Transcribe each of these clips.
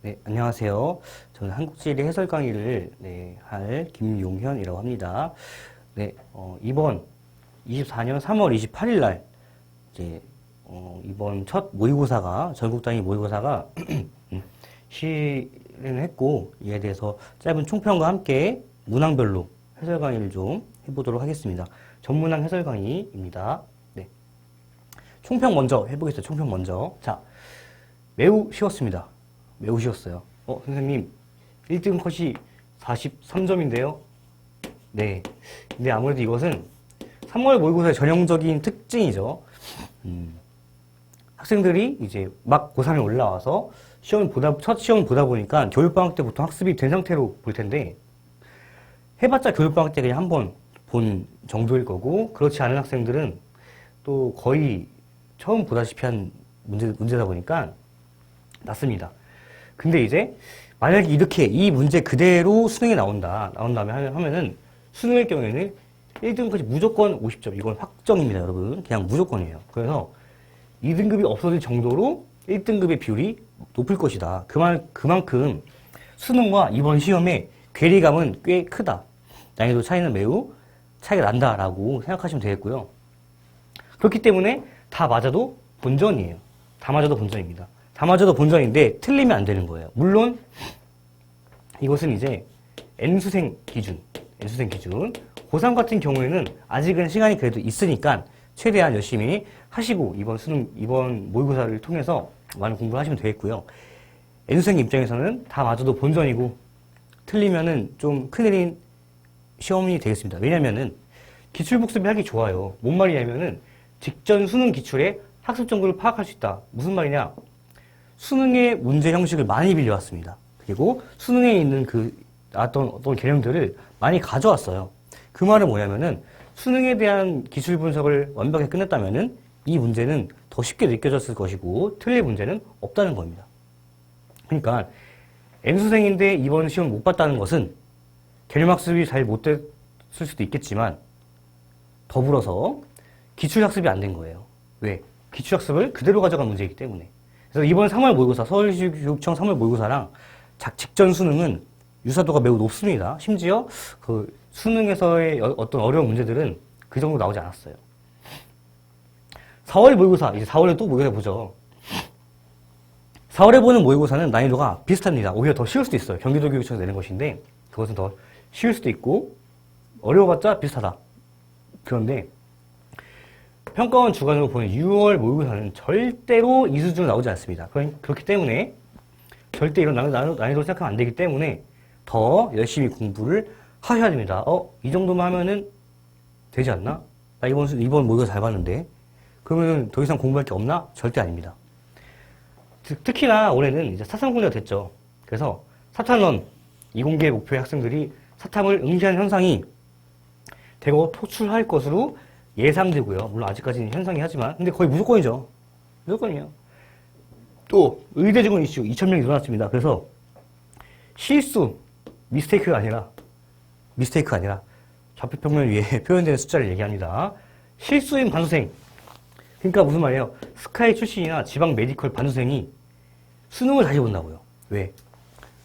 네, 안녕하세요. 저는 한국지리 해설 강의를 할 김용현이라고 합니다. 네, 이번 24년 3월 28일 날 이제 이번 첫 모의고사가 전국 단위 모의고사가 시행을 했고 이에 대해서 짧은 총평과 함께 문항별로 해설 강의를 좀 해보도록 하겠습니다. 전문항 해설 강의입니다. 네, 총평 먼저 해보겠습니다. 총평 먼저. 자, 매우 쉬웠습니다. 매우 쉬웠어요. 선생님, 1등 컷이 43점인데요? 네. 근데 아무래도 이것은 3월 모의고사의 전형적인 특징이죠. 학생들이 이제 막 고3에 올라와서 첫 시험을 보다 보니까 교육방학 때 보통 학습이 된 상태로 볼 텐데, 해봤자 교육방학 때 그냥 한번 본 정도일 거고, 그렇지 않은 학생들은 또 거의 처음 보다시피 한 문제다 보니까 낫습니다. 근데 이제 만약에 이렇게 이 문제 그대로 수능에 나온다면 하면은 수능의 경우에는 1등급까지 무조건 50점. 이건 확정입니다, 여러분. 그냥 무조건이에요. 그래서 2등급이 없어질 정도로 1등급의 비율이 높을 것이다. 그만큼 수능과 이번 시험의 괴리감은 꽤 크다. 난이도 차이는 매우 차이가 난다라고 생각하시면 되겠고요. 그렇기 때문에 다 맞아도 본전이에요. 다 맞아도 본전입니다. 다 맞아도 본전인데 틀리면 안 되는 거예요. 물론 이것은 이제 N수생 기준. 고3 같은 경우에는 아직은 시간이 그래도 있으니까 최대한 열심히 하시고 이번 모의고사를 통해서 많은 공부를 하시면 되겠고요. N수생 입장에서는 다 맞아도 본전이고 틀리면은 좀 큰일인 시험이 되겠습니다. 왜냐면은 기출복습이 하기 좋아요. 뭔 말이냐면은 직전 수능 기출에 학습 정보를 파악할 수 있다. 무슨 말이냐? 수능의 문제 형식을 많이 빌려왔습니다. 그리고 수능에 있는 어떤 개념들을 많이 가져왔어요. 그 말은 뭐냐면은 수능에 대한 기출 분석을 완벽하게 끝냈다면은 이 문제는 더 쉽게 느껴졌을 것이고 틀릴 문제는 없다는 겁니다. 그러니까 N수생인데 이번 시험 못 봤다는 것은 개념학습이 잘 못됐을 수도 있겠지만 더불어서 기출학습이 안 된 거예요. 왜? 기출학습을 그대로 가져간 문제이기 때문에. 그래서 이번 3월 모의고사, 서울시교육청 3월 모의고사랑 직전 수능은 유사도가 매우 높습니다. 심지어 그 수능에서의 어떤 어려운 문제들은 그 정도 나오지 않았어요. 4월 모의고사, 이제 4월에 또 모의고사 보죠. 4월에 보는 모의고사는 난이도가 비슷합니다. 오히려 더 쉬울 수도 있어요. 경기도교육청에서 내는 것인데 그것은 더 쉬울 수도 있고 어려워봤자 비슷하다. 그런데 평가원 주관으로 보는 6월 모의고사는 절대로 이 수준으로 나오지 않습니다. 그렇기 때문에 절대 이런 난이도를 생각하면 안 되기 때문에 더 열심히 공부를 하셔야 됩니다. 이 정도만 하면은 되지 않나? 나 이번 모의고사 잘 봤는데 그러면 더 이상 공부할 게 없나? 절대 아닙니다. 특히나 올해는 이제 사탐공대가 됐죠. 그래서 사탐론 이공계 목표의 학생들이 사탐을 응시하는 현상이 대거 토출할 것으로 예상되고요. 물론 아직까지는 현상이 하지만 근데 거의 무조건이죠. 무조건이에요. 또 의대 증원 이슈 2,000명이 늘어났습니다. 그래서 미스테이크가 아니라 좌표평면 위에 표현되는 숫자를 얘기합니다. 실수인 반수생. 그러니까 무슨 말이에요? 스카이 출신이나 지방 메디컬 반수생이 수능을 다시 본다고요. 왜?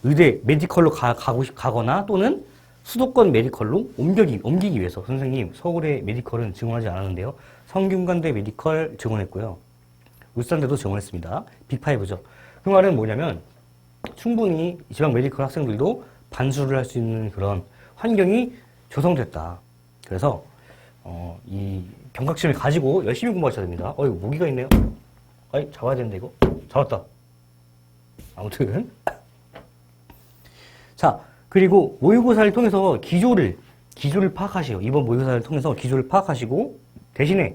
의대 메디컬로 가거나 또는 수도권 메디컬로 옮기기 위해서. 선생님, 서울의 메디컬은 증원하지 않았는데요. 성균관대 메디컬 증원했고요. 울산대도 증원했습니다. 빅5죠. 그 말은 뭐냐면 충분히 지방 메디컬 학생들도 반수를 할 수 있는 그런 환경이 조성됐다. 그래서 이 경각심을 가지고 열심히 공부하셔야 됩니다. 이거 모기가 있네요. 잡아야 되는데 이거. 잡았다. 아무튼 자, 그리고 모의고사를 통해서 기조를 파악하시고 이번 모의고사를 통해서 기조를 파악하시고 대신에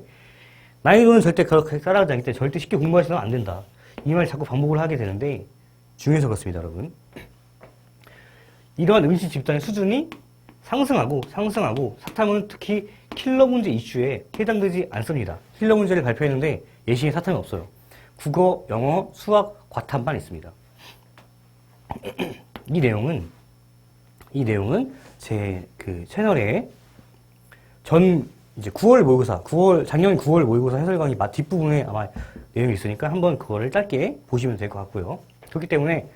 난이도는 절대 그렇게 따라가지 않기 때문에 절대 쉽게 공부하시면 안 된다. 이 말 자꾸 반복을 하게 되는데 중요해서 그렇습니다, 여러분. 이러한 응시 집단의 수준이 상승하고 사탐은 특히 킬러 문제 이슈에 해당되지 않습니다. 킬러 문제를 발표했는데 예시에 사탐이 없어요. 국어, 영어, 수학, 과탐만 있습니다. 이 내용은 제 채널에 이제 작년 9월 모의고사 해설 강의 뒷부분에 아마 내용이 있으니까 한번 그거를 짧게 보시면 될 것 같고요. 그렇기 때문에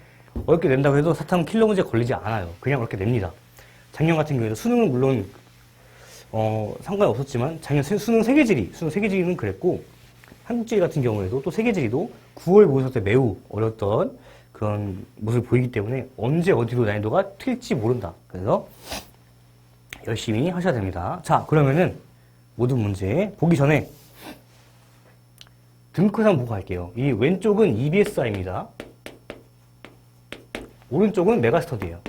어렵게 낸다고 해도 사탐 킬러 문제 걸리지 않아요. 그냥 그렇게 냅니다. 작년 같은 경우에는 수능은 물론 상관이 없었지만 작년 수능 세계지리는 그랬고 한국지리 같은 경우에도 또 세계지리도 9월 모의고사 때 매우 어려웠던 그런 모습을 보이기 때문에 언제 어디로 난이도가 튈지 모른다. 그래서 열심히 하셔야 됩니다. 자, 그러면은 모든 문제 보기 전에 등급한 보고 갈게요. 이 왼쪽은 EBSI입니다. 오른쪽은 메가스터디예요.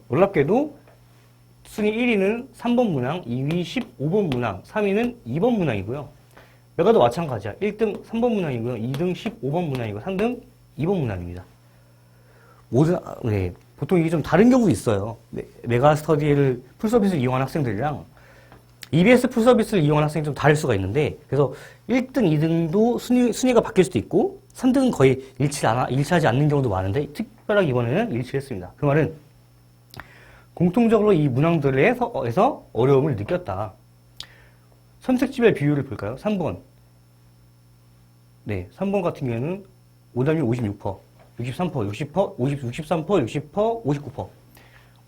놀랍게도 순위 1위는 3번 문항, 2위 15번 문항, 3위는 2번 문항이고요. 메가도 마찬가지야. 1등 3번 문항이고요. 2등 15번 문항이고 3등 2번 문항입니다. 보통 이게 좀 다른 경우도 있어요. 메가스터디를 풀서비스를 이용한 학생들이랑 EBS 풀서비스를 이용한 학생이 좀 다를 수가 있는데, 그래서 1등, 2등도 순위가 바뀔 수도 있고 3등은 거의 일치하지 않는 경우도 많은데 특별하게 이번에는 일치했습니다. 그 말은 공통적으로 이 문항들에서 어려움을 느꼈다. 선택지별 비율을 볼까요? 3번. 네, 3번 같은 경우에는 오답률 56%, 63%, 60%, 63%, 60%, 59%,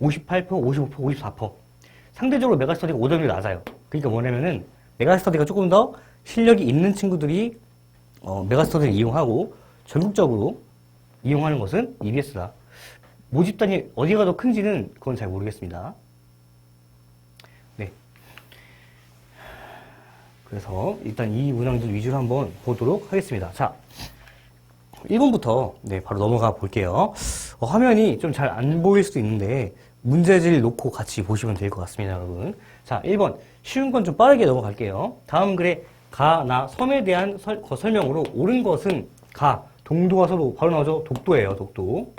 58%, 55%, 54%. 상대적으로 메가스터디가 오답률이 낮아요. 그러니까 뭐냐면은 메가스터디가 조금 더 실력이 있는 친구들이 메가스터디를 이용하고 전국적으로 이용하는 것은 EBS다. 모집단이 어디가 더 큰지는 그건 잘 모르겠습니다. 네. 그래서 일단 이 문항들 위주로 한번 보도록 하겠습니다. 자, 1번부터 바로 넘어가 볼게요. 화면이 좀 잘 안 보일 수도 있는데 문제지를 놓고 같이 보시면 될 것 같습니다, 여러분. 자, 1번. 쉬운 건 좀 빠르게 넘어갈게요. 다음 글에 가, 나, 섬에 대한 설명으로 옳은 것은 가, 동도와 서도 바로 나오죠. 독도예요, 독도.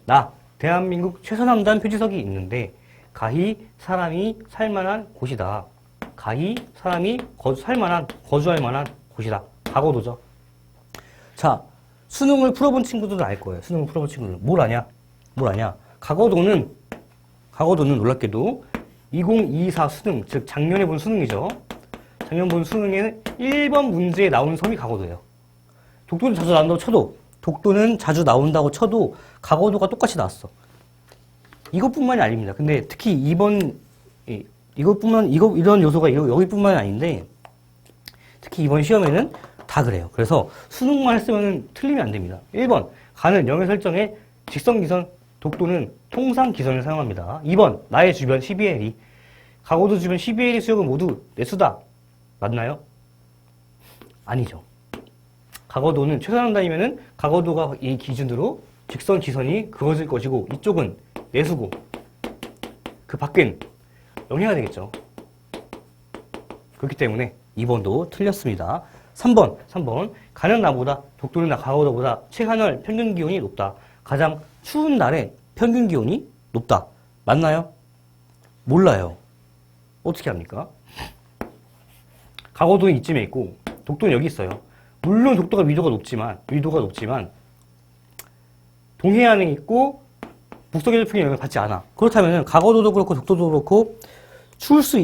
나, 대한민국 최서남단 표지석이 있는데 가히 사람이 살만한 곳이다. 가히 사람이 거주할 만한 곳이다. 과거도죠. 자, 수능을 풀어본 친구들은 알 거예요. 수능을 풀어본 친구들은. 뭘 아냐? 과거도는 놀랍게도 2024 수능, 즉 작년에 본 수능이죠. 작년 본 수능에는 1번 문제에 나오는 섬이 과거도예요. 독도는 자주 나온다고 쳐도 과거도가 똑같이 나왔어. 이것뿐만이 아닙니다. 근데 특히 이런 요소가 여기뿐만이 아닌데 특히 이번 시험에는 다 그래요. 그래서 수능만 했으면 틀리면 안 됩니다. 1번, 가는 영역 설정에 직선기선, 독도는 통상기선을 사용합니다. 2번, 나의 주변 12L이, 과거도 주변 12L의 수역은 모두 내수다. 맞나요? 아니죠. 과거도는 최선한다이면은 과거도가 이 기준으로 직선기선이 그것일 것이고 이쪽은 내수고 그 밖엔 영해가 되겠죠. 그렇기 때문에 2번도 틀렸습니다. 3번. 가는 나보다, 독도는 과거도보다 체간헐 평균 기온이 높다. 가장 추운 날에 평균 기온이 높다. 맞나요? 몰라요. 어떻게 합니까? 과거도는 이쯤에 있고 독도는 여기 있어요. 물론 독도가 위도가 높지만 동해안에 있고 북서기후풍의 영향을 받지 않아. 그렇다면 과거도도 그렇고 독도도 그렇고 추울 수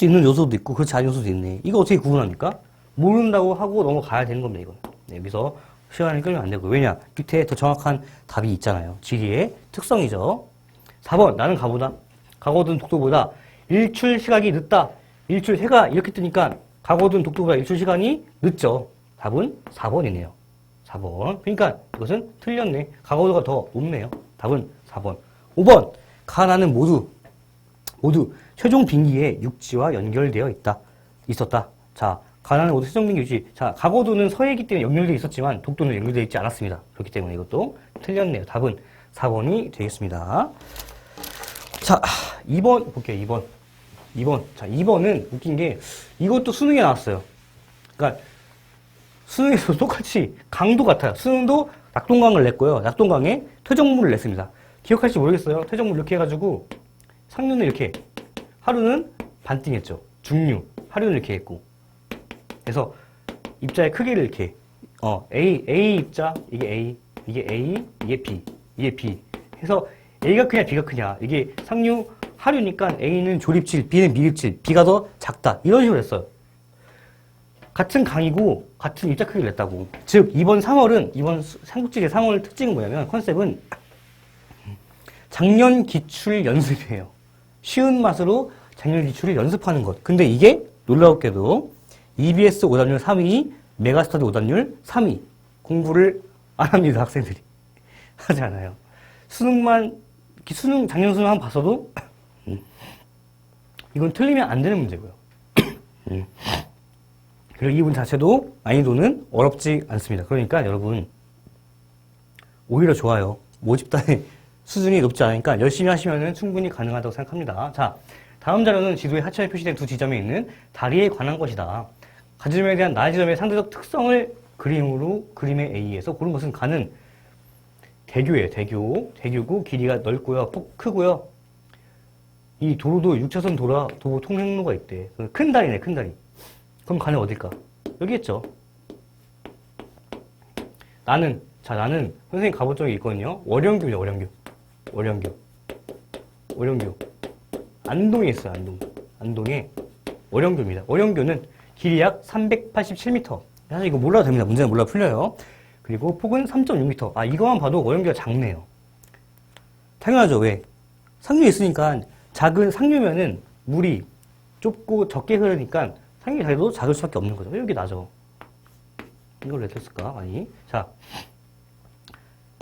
있는 요소도 있고 그렇지 않은 요소도 있네. 이거 어떻게 구분합니까? 모른다고 하고 넘어가야 되는 겁니다, 이건. 네, 여기서 시간을 끌면 안 되고. 왜냐? 밑에 더 정확한 답이 있잖아요. 지리의 특성이죠. 4번, 나는 과거든 독도보다 일출 시각이 늦다. 일출 해가 이렇게 뜨니까 과거든 독도보다 일출 시간이 늦죠. 답은 4번이네요. 4번. 그러니까 이것은 틀렸네. 과거도가 더 높네요. 답은 4번. 5번, 가나는 모두 최종 빙기에 육지와 연결되어 있었다. 자, 가나는 모두 최종 빙기 육지. 자, 과거도는 서해이기 때문에 연결되어 있었지만 독도는 연결되어 있지 않았습니다. 그렇기 때문에 이것도 틀렸네요. 답은 4번이 되겠습니다. 자, 2번 볼게요. 2번. 자, 2번은 웃긴 게 이것도 수능에 나왔어요. 그러니까 수능에서 똑같이 강도 같아요. 수능도 낙동강을 냈고요. 낙동강에 퇴적물을 냈습니다. 기억할지 모르겠어요. 퇴적물 이렇게 해가지고 상류는 이렇게, 하루는 반띵했죠. 중류, 하류는 이렇게 했고. 그래서 입자의 크기를 이렇게 A 입자, 이게 B, 이게 B 해서 A가 크냐 B가 크냐, 이게 상류 하류니까 A는 조립질, B는 미립질, B가 더 작다, 이런 식으로 했어요. 같은 강이고 같은 입자 크기를 냈다고. 즉 이번 3월은 이번 삼국지의 3월 특징은 뭐냐면 컨셉은 작년 기출 연습이에요. 쉬운 맛으로 작년 기출을 연습하는 것. 근데 이게 놀라웠게도 EBS 오답률 3위, 메가스터디 오답률 3위. 공부를 안 합니다, 학생들이. 하지 않아요. 작년 수능만 봤어도 이건 틀리면 안 되는 문제고요. 그리고 이 문 자체도 난이도는 어렵지 않습니다. 그러니까 여러분 오히려 좋아요. 모집단의 수준이 높지 않으니까 열심히 하시면 충분히 가능하다고 생각합니다. 자, 다음 자료는 지도에 하천에 표시된 두 지점에 있는 다리에 관한 것이다. 가지점에 대한 나지점의 상대적 특성을 그림의 A에서 고른 것은 가는 대교예요. 대교고 길이가 넓고요. 크고요. 이 도로도 6차선 도로 통행로가 있대. 큰 다리네, 큰 다리. 그럼 가는 어딜까? 여기겠죠. 나는 선생님 가본 적이 있거든요. 월영교죠, 월영교. 안동에 있어요, 안동에 월영교입니다. 월영교는 길이 약 387m. 사실 이거 몰라도 됩니다. 문제는 몰라 풀려요. 그리고 폭은 3.6m. 아, 이거만 봐도 월영교가 작네요. 당연하죠. 왜? 상류에 있으니까 작은 상류면은 물이 좁고 적게 흐르니까 상류 자리도 작을 수밖에 없는 거죠. 왜 여기 나죠? 이걸 왜 했을까? 아니. 자,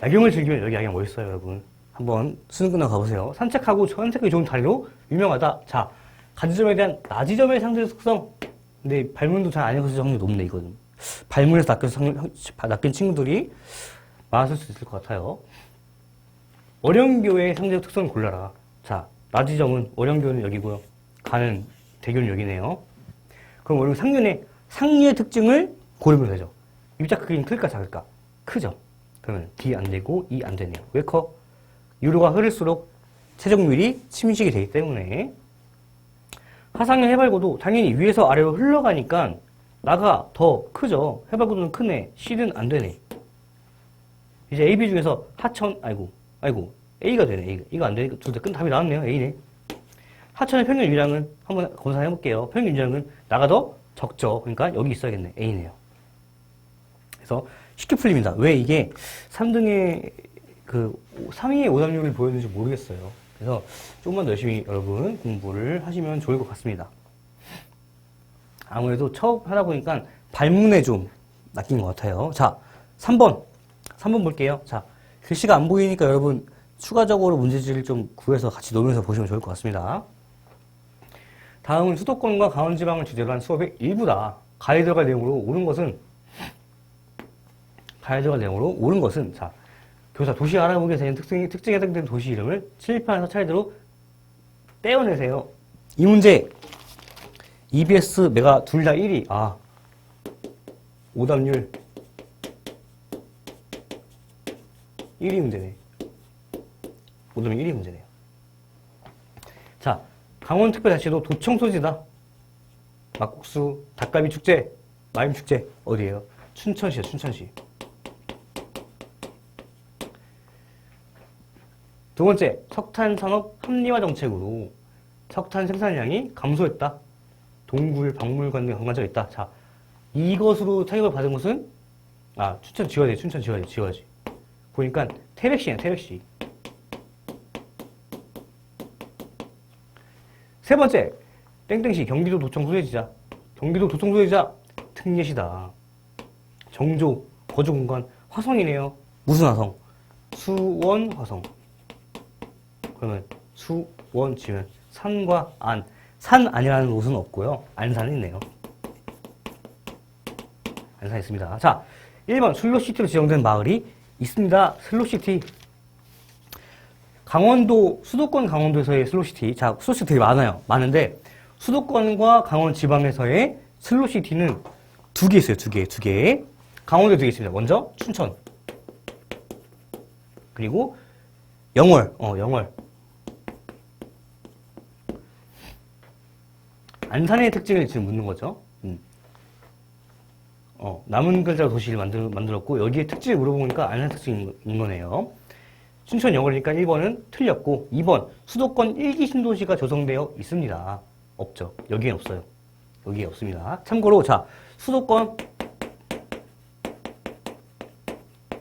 야경을 즐기면 여기 야경 멋있어요, 여러분. 한번 수능 끝나고 가보세요. 산책하기 좋은 다리로 유명하다. 자, 가지점에 대한 나지점의 상대적 특성. 근데 발문도 잘 안 읽어서 확률이 높네, 이거는. 발문에서 낚인 친구들이 많았을 수 있을 것 같아요. 월영교의 상대적 특성을 골라라. 자, 나지점은 월영교는 여기고요. 가는 대교는 여기네요. 그럼 우리 상류의 특징을 고르면 되죠. 입자 크기는 클까 작을까? 크죠. 그러면 D 안 되고 E 안 되네요. 왜 커? 유로가 흐를수록 최적률이 침식이 되기 때문에. 하상의 해발고도 당연히 위에서 아래로 흘러가니까 나가 더 크죠. 해발고도는 크네. C는 안 되네. 이제 A, B 중에서 아이고 A가 되네. A가 안 되니까 둘 다 답이 나왔네요. A네. 하천의 평균 유량은 한번 검사해 볼게요. 평균 유량은 나가 더 적죠. 그러니까 여기 있어야겠네. A네요. 그래서 쉽게 풀립니다. 왜 이게 3등의 3위의 오답률을 보였는지 모르겠어요. 그래서 조금만 더 열심히 여러분 공부를 하시면 좋을 것 같습니다. 아무래도 처음 하다 보니까 발문에 좀 낚인 것 같아요. 자, 3번 볼게요. 자, 글씨가 안 보이니까 여러분 추가적으로 문제지를 좀 구해서 같이 놓으면서 보시면 좋을 것 같습니다. 다음은 수도권과 강원지방을 주제로 한 수업의 일부다. 가에 들어갈 내용으로 옳은 것은 자, 교사 도시 알아보기에서 특징에 해당되는 도시 이름을 칠판에서 차례대로 떼어내세요. 이 문제 EBS 메가 둘 다 1위. 아, 오답률 1위 문제네. 오답률 1위 문제네요. 자, 강원특별자치도 도청소지다. 막국수, 닭갈비 축제, 마임 축제 어디예요? 춘천시요, 춘천시. 두 번째, 석탄산업 합리화 정책으로 석탄 생산량이 감소했다. 동굴, 박물관 등 관광지가 있다. 자, 이것으로 타격을 받은 것은 춘천 지워야지. 보니까 태백시네, 태백시. 세 번째, 땡땡시 경기도 도청 소재지자. 특례시다. 정조, 거주 공간, 화성이네요. 무슨 화성? 수원 화성. 그러면 수원 지면 산과 안. 산 안이라는 곳은 없고요. 안산은 있네요. 안산 있습니다. 자, 1번 슬로시티로 지정된 마을이 있습니다. 슬로시티. 수도권 강원도에서의 슬로시티. 자, 슬로시티 되게 많은데 수도권과 강원 지방에서의 슬로시티는 두 개 있어요. 두 개. 강원도에 두 개 있습니다. 먼저 춘천. 그리고 영월. 안산의 특징을 지금 묻는 거죠. 남은 글자 도시를 만들었고 여기에 특징을 물어보니까 안산 특징인 거네요. 춘천 영월이니까 1번은 틀렸고 2번 수도권 1기 신도시가 조성되어 있습니다. 없죠. 여기엔 없어요. 여기에 없습니다. 참고로 자, 수도권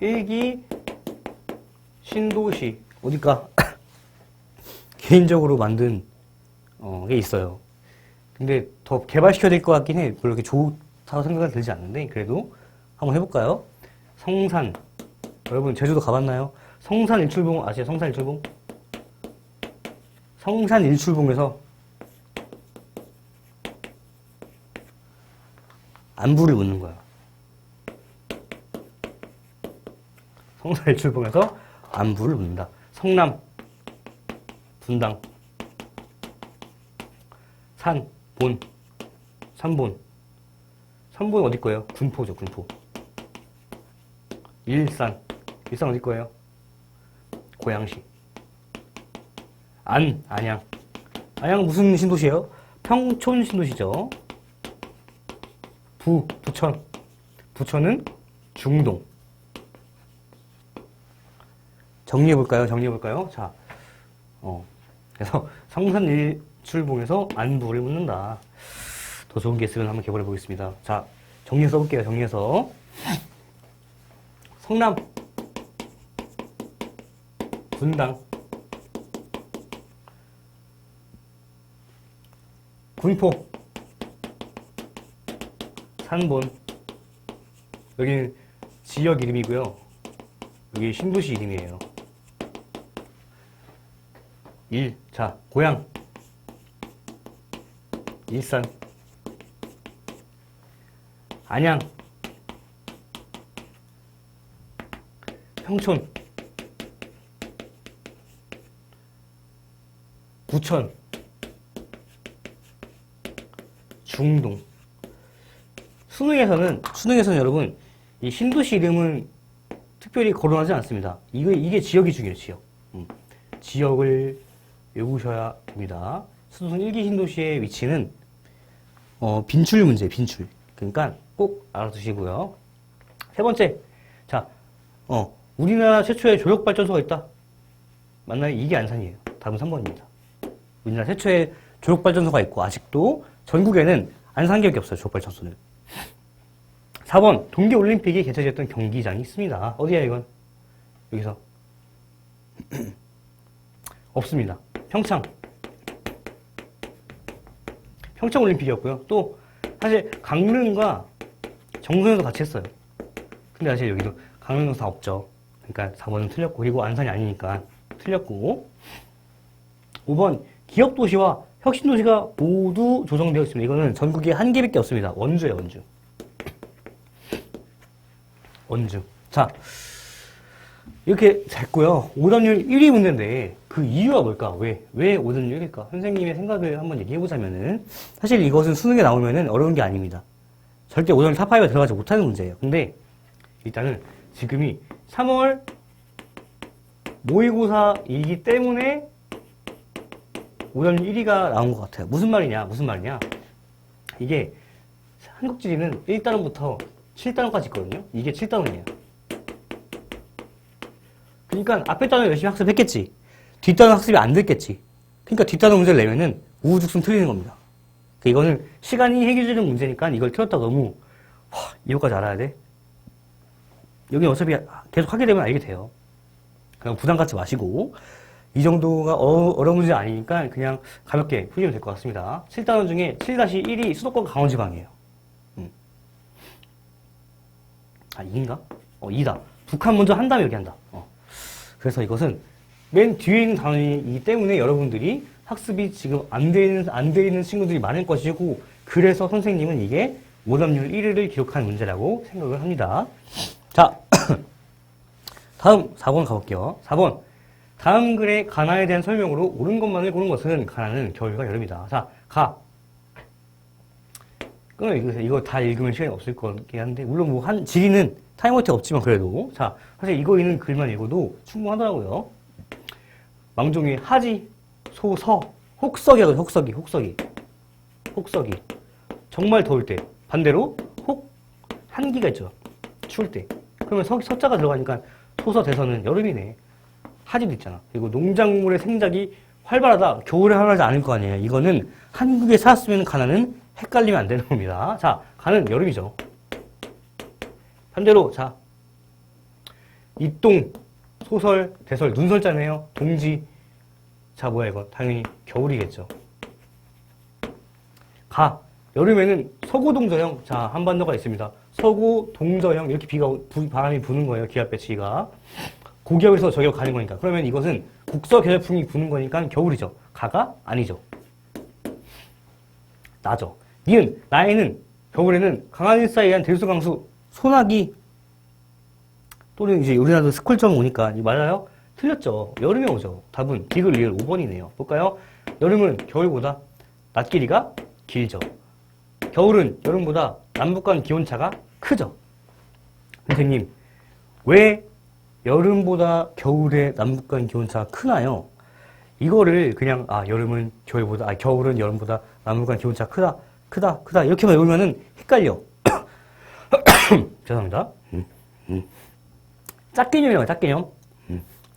1기 신도시 어딜까? 개인적으로 만든 게 있어요. 근데 더 개발시켜야 될 것 같긴 해. 별로 이렇게 좋다고 생각은 들지 않는데 그래도 한번 해볼까요? 성산. 여러분 제주도 가봤나요? 성산 일출봉 아세요? 성산 일출봉? 성산 일출봉에서 안부를 묻는 거야. 성산 일출봉에서 안부를 묻는다. 성남, 분당, 산, 본, 산본. 산본 어디 거예요? 군포죠, 군포. 일산. 일산 어디 거예요? 고양시. 안양. 안양 무슨 신도시예요? 평촌 신도시죠. 부천. 부천은 중동. 정리해볼까요? 자, 그래서 성산 일출봉에서 안부를 묻는다. 더 좋은 게 있으면 한번 개발해 보겠습니다. 자, 정리해서 볼게요. 정리해서. 성남, 분당, 군포, 산본. 여기는 지역 이름이고요. 여기 신도시 이름이에요. 자, 고향, 일산, 안양, 평촌, 부천, 중동. 수능에서는 여러분 이 신도시 이름은 특별히 거론하지 않습니다. 이게 지역이 중요해요. 지역. 지역을 외우셔야 됩니다. 수도권 1기 신도시의 위치는 빈출 문제, 빈출. 그러니까 꼭 알아두시고요. 세 번째, 자, 우리나라 최초의 조력발전소가 있다. 맞나요? 이게 안산이에요. 답은 3번입니다. 우리나라 최초의 조력발전소가 있고 아직도 전국에는 안산기역이 없어요. 조력발전소는. 4번, 동계올림픽이 개최됐던 경기장이 있습니다. 어디야 이건? 여기서 없습니다. 평창올림픽이었고요. 또 사실 강릉과 정선에도 같이 했어요. 근데 사실 여기도 강릉도 다 없죠. 그러니까 4번은 틀렸고, 그리고 안산이 아니니까 틀렸고. 5번, 기업도시와 혁신도시가 모두 조성되어 있습니다. 이거는 전국에 한 개밖에 없습니다. 원주예요, 원주. 자, 이렇게 됐고요. 오답률 1위 문제인데 그 이유가 뭘까? 왜 오답률 1위일까? 선생님의 생각을 한번 얘기해보자면은 사실 이것은 수능에 나오면은 어려운 게 아닙니다. 절대 오답률 탑5에 들어가지 못하는 문제예요. 근데 일단은 지금이 3월 모의고사이기 때문에 오답률 1위가 나온 것 같아요. 무슨 말이냐? 이게 한국지리는 1단원부터 7단원까지 있거든요. 이게 7단원이에요. 그러니까 앞에 단원 열심히 학습했겠지. 뒷단원 학습이 안 됐겠지. 그러니까 뒷단원 문제를 내면은 우후죽순 틀리는 겁니다. 이거는 시간이 해결되는 문제니까 이걸 틀었다고 너무 이거까지 알아야 돼? 여기 어차피 계속 하게 되면 알게 돼요. 그냥 부담 갖지 마시고 이 정도가 어려운 문제 아니니까 그냥 가볍게 풀리면 될 것 같습니다. 7단원 중에 7-1이 수도권 강원지방이에요. 2인가? 2다. 북한 먼저 한 다음에 여기 한다. 그래서 이것은 맨 뒤에 있는 단원이기 때문에 여러분들이 학습이 지금 안 돼 있는 친구들이 많을 것이고, 그래서 선생님은 이게 오답률 1위를 기록한 문제라고 생각을 합니다. 자, 다음 4번 가볼게요. 4번. 다음 글의 가나에 대한 설명으로 옳은 것만을 고른 것은 가나는 겨울과 여름이다. 자, 이거 다 읽으면 시간이 없을 것 같긴 한데, 물론 뭐 지리는 타임어택 없지만 그래도. 자, 사실 이거 있는 글만 읽어도 충분하더라고요. 망종의 하지, 소, 서, 혹서기. 정말 더울 때. 반대로, 한기가 있죠. 추울 때. 그러면 서자가 들어가니까 소서, 대서는 여름이네. 하지도 있잖아. 그리고 농작물의 생장이 활발하다. 겨울에 활발하지 않을 거 아니에요. 이거는 한국에 살았으면 가나는 헷갈리면 안 되는 겁니다. 자, 가는 여름이죠. 반대로, 자, 입동, 소설, 대설, 눈설자네요. 동지. 자, 뭐야, 이거. 당연히 겨울이겠죠. 가. 여름에는 서구 동저형. 자, 한반도가 있습니다. 서구 동저형. 이렇게 바람이 부는 거예요. 기압 배치기가. 고기압에서 저기로 가는 거니까. 그러면 이것은 북서계절풍이 부는 거니까 겨울이죠. 가가? 아니죠. 나죠. 니은, 나에는, 겨울에는 강한 일사에 의한 대수 강수, 소나기, 또는 이제 우리나라도 스콜점 오니까, 맞아요? 틀렸죠. 여름에 오죠. 답은 디귿 리을 5번이네요. 볼까요? 여름은 겨울보다 낮 길이가 길죠. 겨울은 여름보다 남북 간 기온차가 크죠. 선생님, 왜 여름보다 겨울에 남북 간 기온차가 크나요? 이거를 그냥, 여름은 겨울보다, 겨울은 여름보다 남북 간 기온차가 크다. 이렇게만 외우면은 헷갈려. 죄송합니다. 짝개념이라고, 짝개념.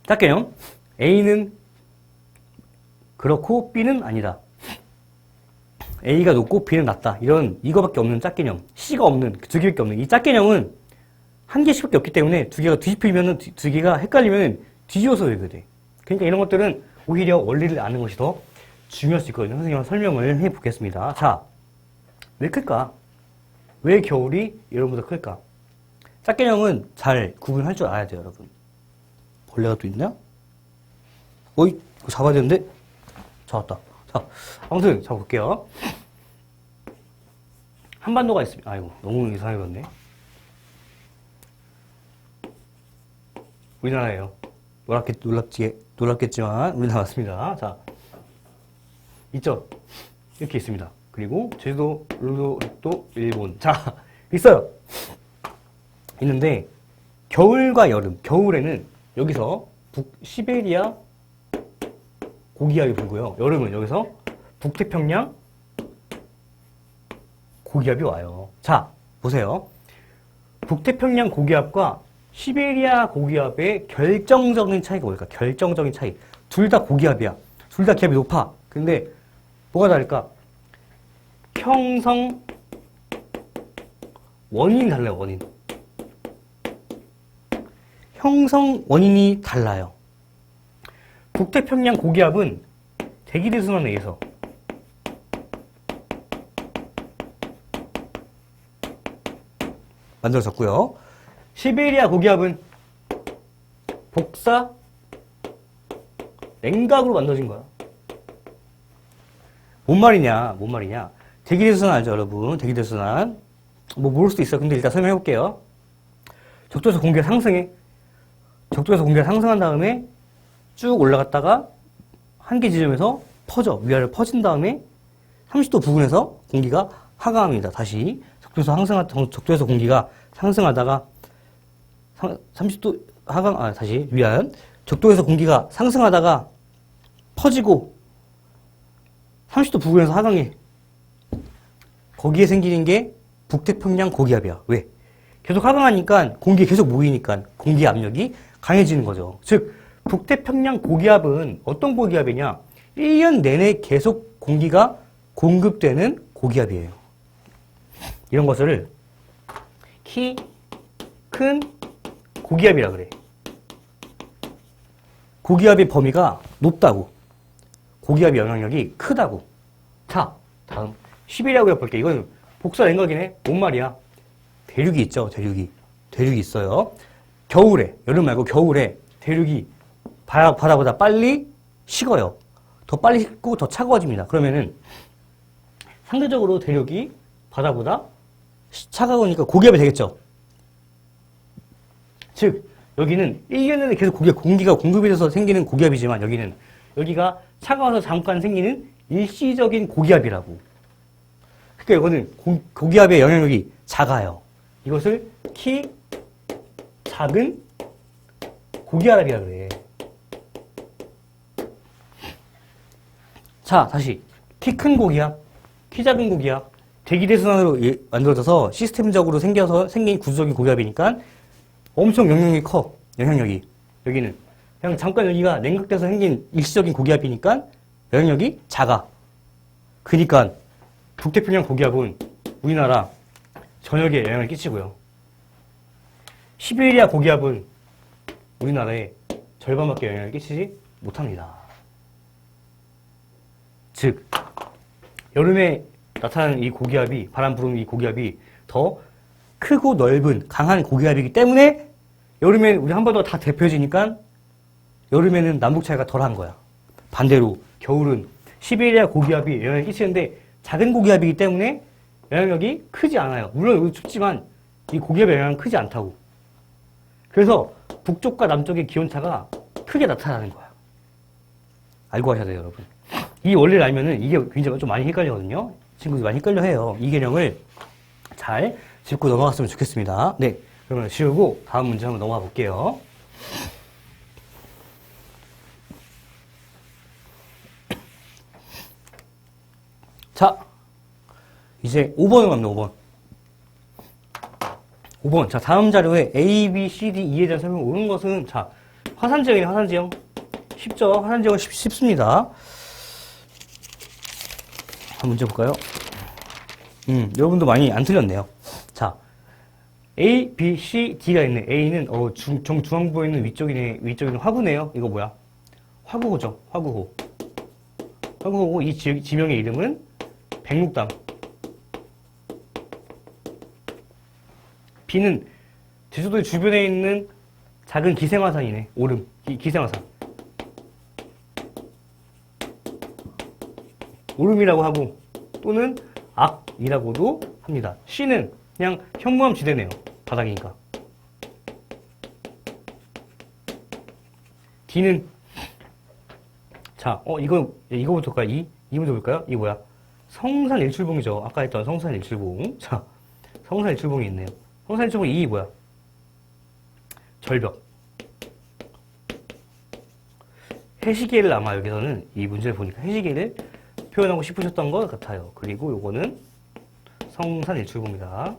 짝개념. A는 그렇고 B는 아니다. A가 높고 B는 낮다. 이거밖에 없는 짝개념. C가 없는, 두 개밖에 없는. 이 짝개념은 한 개씩밖에 없기 때문에 두 개가 뒤집히면은, 두 개가 헷갈리면은 뒤집어서 외워야 돼. 그러니까 이런 것들은 오히려 원리를 아는 것이 더 중요할 수 있거든요. 선생님과 설명을 해 보겠습니다. 자, 왜 클까? 왜 겨울이 여름보다 클까? 짝개념은 잘 구분할 줄 알아야 돼요, 여러분. 벌레가 또 있냐? 어이, 이거 잡아야 되는데? 잡았다. 자, 아무튼 잡아볼게요. 한반도가 있습니다. 아이고, 너무 이상해졌네. 우리나라예요. 놀랍겠지만 우리나라 맞습니다. 자, 있죠? 이렇게 있습니다. 그리고 제주도, 또 일본. 자, 있어요. 있는데 겨울과 여름, 겨울에는 여기서 시베리아 고기압이 불고요. 여름은 여기서 북태평양 고기압이 와요. 자, 보세요. 북태평양 고기압과 시베리아 고기압의 결정적인 차이가 뭘까? 결정적인 차이. 둘 다 고기압이야. 둘 다 기압이 높아. 근데 뭐가 다를까? 형성 원인이 달라요. 원인. 형성 원인이 달라요. 북태평양 고기압은 대기대순환에 의해서 만들어졌고요. 시베리아 고기압은 복사 냉각으로 만들어진 거야. 뭔 말이냐? 대기대순환 알죠, 여러분? 대기대순환. 모를 수도 있어. 근데 일단 설명해 볼게요. 적도에서 공기가 상승해. 적도에서 공기가 상승한 다음에 쭉 올라갔다가 한계 지점에서 퍼져. 위아래로 퍼진 다음에 30도 부근에서 공기가 하강합니다. 다시 적도에서 공기가 상승하다가 30도 하강, 다시 위안. 적도에서 공기가 상승하다가 퍼지고 30도 부근에서 하강해. 거기에 생기는 게 북태평양 고기압이야. 왜? 계속 하강하니까 공기에 계속 모이니까 공기 압력이 강해지는 거죠. 즉, 북태평양 고기압은 어떤 고기압이냐? 1년 내내 계속 공기가 공급되는 고기압이에요. 이런 것을 키 큰 고기압이라 그래. 고기압의 범위가 높다고. 고기압의 영향력이 크다고. 자, 다음. 시베리아 고기압 볼게. 이건 복사 냉각이네. 뭔 말이야? 대륙이 있죠, 대륙이. 대륙이 있어요. 겨울에, 여름 말고 겨울에 대륙이 바다보다 빨리 식어요. 더 빨리 식고 더 차가워집니다. 그러면은 상대적으로 대륙이 바다보다 차가우니까 고기압이 되겠죠. 즉, 여기는 1년 내내 계속 공기가 공급이 돼서 생기는 고기압이지만 여기가 차가워서 잠깐 생기는 일시적인 고기압이라고. 그러니까 이거는 고기압의 영향력이 작아요. 이것을 키 작은 고기압이라 그래. 자, 다시. 키 큰 고기압, 키 작은 고기압, 대기대순환으로 만들어져서 시스템적으로 생긴 구조적인 고기압이니까 엄청 영향력이 커. 영향력이. 여기는. 그냥 잠깐 여기가 냉각돼서 생긴 일시적인 고기압이니까 영향력이 작아. 그니까 북태평양 고기압은 우리나라 전역에 영향을 끼치고요. 시베리아 고기압은 우리나라에 절반밖에 영향을 끼치지 못합니다. 즉, 여름에 나타나는 이 고기압이, 바람 부르는 이 고기압이 더 크고 넓은 강한 고기압이기 때문에 여름에 우리 한반도가 다 대표지니까 여름에는 남북 차이가 덜한 거야. 반대로 겨울은 시베리아 고기압이 영향을 끼치는데 작은 고기압이기 때문에 영향력이 크지 않아요. 물론 여기 춥지만 이 고기압의 영향은 크지 않다고. 그래서 북쪽과 남쪽의 기온차가 크게 나타나는 거야. 알고 가셔야 돼요, 여러분. 이 원리를 알면은 이게 굉장히 좀 많이 헷갈리거든요. 친구들이 많이 헷갈려 해요. 이 개념을 잘 짚고 넘어갔으면 좋겠습니다. 네. 그러면 지우고 다음 문제 한번 넘어가 볼게요. 자, 이제 5번으로 갑니다, 5번. 5번. 자, 다음 자료에 A, B, C, D, E에 대한 설명이 오는 것은, 자, 화산지형이에요, 화산지형. 쉽죠? 화산지형은 쉽습니다. 한 문제 볼까요? 여러분도 많이 안 틀렸네요. 자, A, B, C, D가 있네. A는, 정중앙부에 있는 위쪽에는 화구네요. 이거 뭐야? 화구호죠, 화구호. 화구호고, 이 지명의 이름은 백록담. B는 제주도의 주변에 있는 작은 기생화산이네. 오름. 기생화산. 오름이라고 하고 또는 악이라고도 합니다. C는 그냥 현무암 지대네요. 바닥이니까. D는 자, 이거부터 볼까요? 이 문제 볼까요? 이거 뭐야? 성산 일출봉이죠. 아까 했던 성산 일출봉. 자, 성산 일출봉이 있네요. 성산 일출봉 이 뭐야? 절벽. 해시계를 아마 여기서는 이 문제를 보니까 해시계를 표현하고 싶으셨던 것 같아요. 그리고 요거는 성산 일출봉입니다.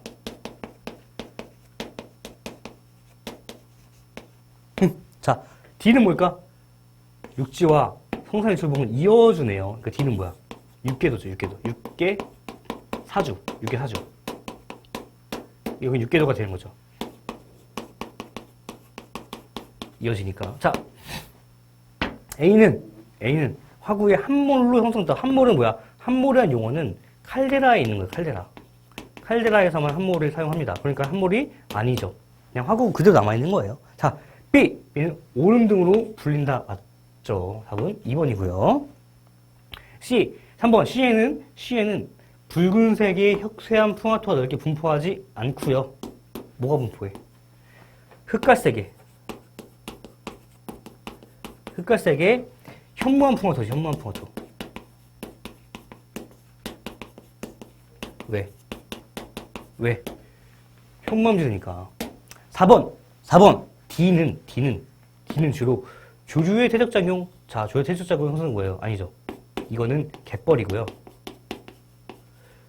자, D는 뭘까? 육지와 성산 일출봉을 이어주네요. 그러니까 D는 뭐야? 육계도죠, 육계도. 육계 사주. 여기 육계도가 되는 거죠. 이어지니까. 자, A는 화구의 함몰로 형성됐다. 함몰은 뭐야? 함몰이라는 용어는 칼데라에 있는 거예요, 칼데라. 칼데라에서만 함몰을 사용합니다. 그러니까 함몰이 아니죠. 그냥 화구 그대로 남아있는 거예요. 자, B는 오름 등으로 불린다. 맞죠? 답은 2번이고요. C, 3번. C에는 붉은색의 혁쇄한 풍화토가 넓게 분포하지 않고요. 뭐가 분포해? 흑갈색의 현무암 풍화토죠, 현무암 풍화토. 왜? 현무암 지대니까. 4번. D는 주로 조류의 퇴적작용. 자, 조류의 퇴적작용 형성은 뭐예요? 아니죠. 이거는 갯벌이고요.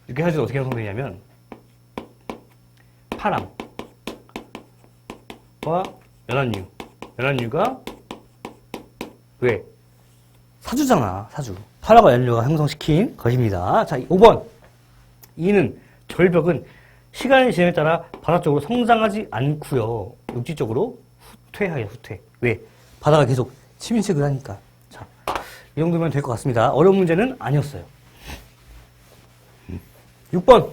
육개사지는 어떻게 형성되냐면 파랑과 연안류가 왜? 사주잖아, 사주. 파라과 연료가 형성시킨 것입니다. 자, 5번. 이는 절벽은 시간의 지남에 따라 바다 쪽으로 성장하지 않고요. 육지 쪽으로 후퇴해요, 후퇴. 왜? 바다가 계속 침식을 하니까. 자, 이 정도면 될 것 같습니다. 어려운 문제는 아니었어요. 6번.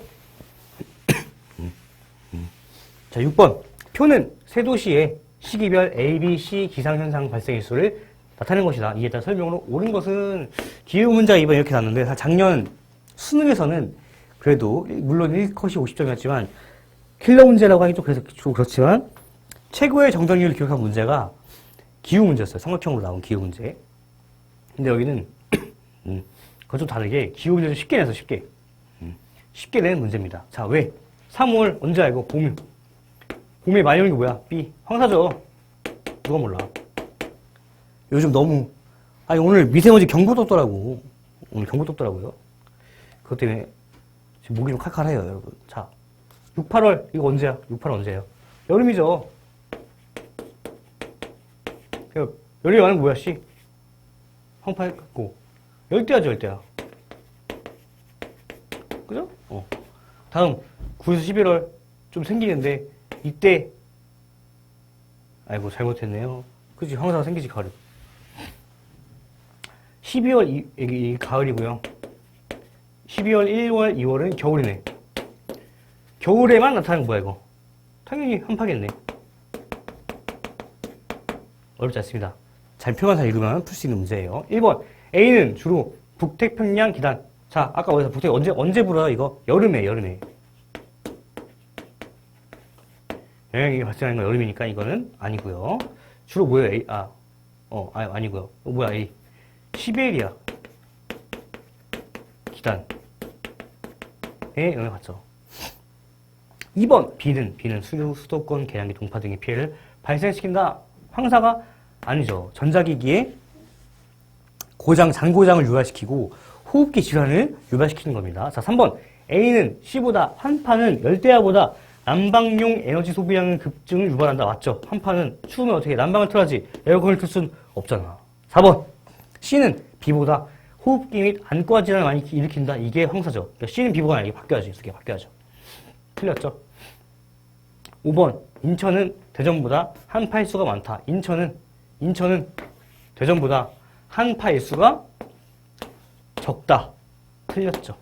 자, 6번. 표는 세 도시의 시기별 A, B, C 기상현상 발생 일수를 나타낸 것이다. 이에 따라 설명으로 옳은 것은 기후문제가 이번에 이렇게 나왔는데 작년 수능에서는 그래도 물론 1컷이 50점이었지만 킬러 문제라고 하기 좀 그렇지만 최고의 정답률을 기록한 문제가 기후문제였어요. 삼각형으로 나온 기후문제. 근데 여기는 그건 좀 다르게 기후문제를 쉽게 내서 쉽게 낸 문제입니다. 자, 왜? 3월 언제 알고? 봄에 많이 오는 게 뭐야? B. 황사죠. 누가 몰라. 요즘 너무 오늘 미세먼지 경보 떴더라고. 오늘 경보 떴더라고요. 그것 때문에 지금 목이 좀 칼칼해요, 여러분. 자, 6, 8월 이거 언제야? 6, 8월 언제예요? 여름이죠. 열이 많은 거 뭐야? C. 황파했고 열대야죠, 열대야. 그죠? 다음 9에서 11월 좀 생기는데 이때 아이고 잘못했네요. 그치 황사가 생기지 가을. 12월 이 가을이고요. 12월, 1월, 2월은 겨울이네. 겨울에만 나타나는 거야 이거. 당연히 한파겠네. 어렵지 않습니다. 잘 표만 잘 읽으면 풀 수 있는 문제예요. 1번 A는 주로 북태평양 기단. 자 아까 어디서 북태 언제 불어요 이거? 여름에. 영향이 발생하는 건 여름이니까 이거는 아니고요. 주로 뭐예요? A? 아니고요. 뭐야 A? 시베리아 기단에 영향을 받죠. 2번 B는 수도권 계량기 동파 등의 피해를 발생시킨다. 황사가 아니죠. 전자기기에 잔고장을 유발시키고 호흡기 질환을 유발시키는 겁니다. 자, 3번 A는 C보다 한파는 열대야보다 난방용 에너지 소비량의 급증을 유발한다. 맞죠? 한파는 추우면 어떻게 난방을 틀어야지 에어컨을 틀 순 없잖아. 4번 C는 B보다 호흡기 및 안과 질환을 많이 일으킨다. 이게 황사죠. 그러니까 C는 B보다 아니게 바뀌어야지. 이렇게 바뀌어야죠. 틀렸죠? 5번 인천은 대전보다 한파일수가 많다. 인천은 대전보다 한파일수가 적다. 틀렸죠.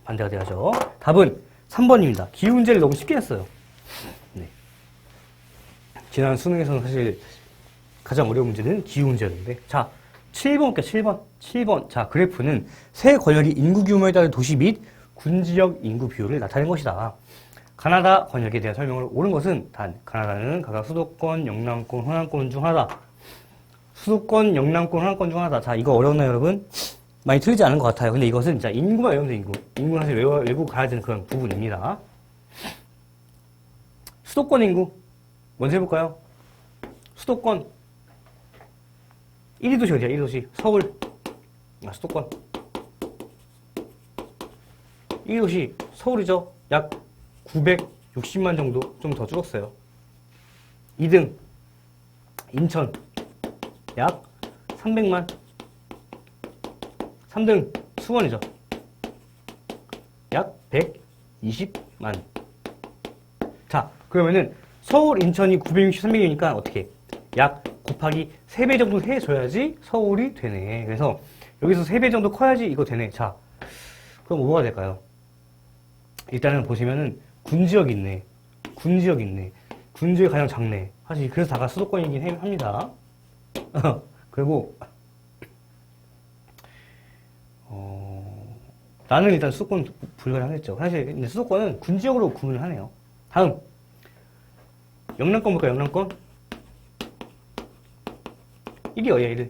반대가 돼야죠. 답은 3번입니다. 기후문제를 너무 쉽게 했어요. 네. 지난 수능에서는 사실 가장 어려운 문제는 기후문제였는데. 자, 7번 볼게요. 7번. 자, 그래프는 세 권역의 인구 규모에 따른 도시 및 군지역 인구 비율을 나타낸 것이다. 가나다 권역에 대한 설명을 옳은 것은 단 가나다는 각각 수도권, 영남권, 호남권 중 하나다. 수도권, 영남권, 호남권 중 하나다. 자, 이거 어려웠나요, 여러분? 많이 틀리지 않은 것 같아요. 근데 이것은 진짜 인구만 외우면 돼, 인구. 인구는 사실 외우고 가야 되는 그런 부분입니다. 수도권 인구. 먼저 해볼까요? 수도권. 1위 도시 어디야, 1위 도시? 서울. 수도권. 1위 도시, 서울이죠. 약 960만 정도 좀 더 줄었어요. 2등 인천 약 300만. 3등 수원이죠. 약 120만. 자, 그러면은 서울, 인천이 960, 300이니까 어떻게? 약 곱하기 3배 정도 해줘야지 서울이 되네. 그래서 여기서 3배 정도 커야지 이거 되네. 자, 그럼 뭐가 될까요? 일단은 보시면은 군지역이 있네. 군지역이 가장 작네. 사실 그래서 다가 수도권이긴 합니다. 그리고 나는 일단 수도권 불가능하겠죠. 사실 근데 수도권은 군지역으로 구분을 하네요. 다음 영남권 볼까요? 영남권 1위 어디야? 1위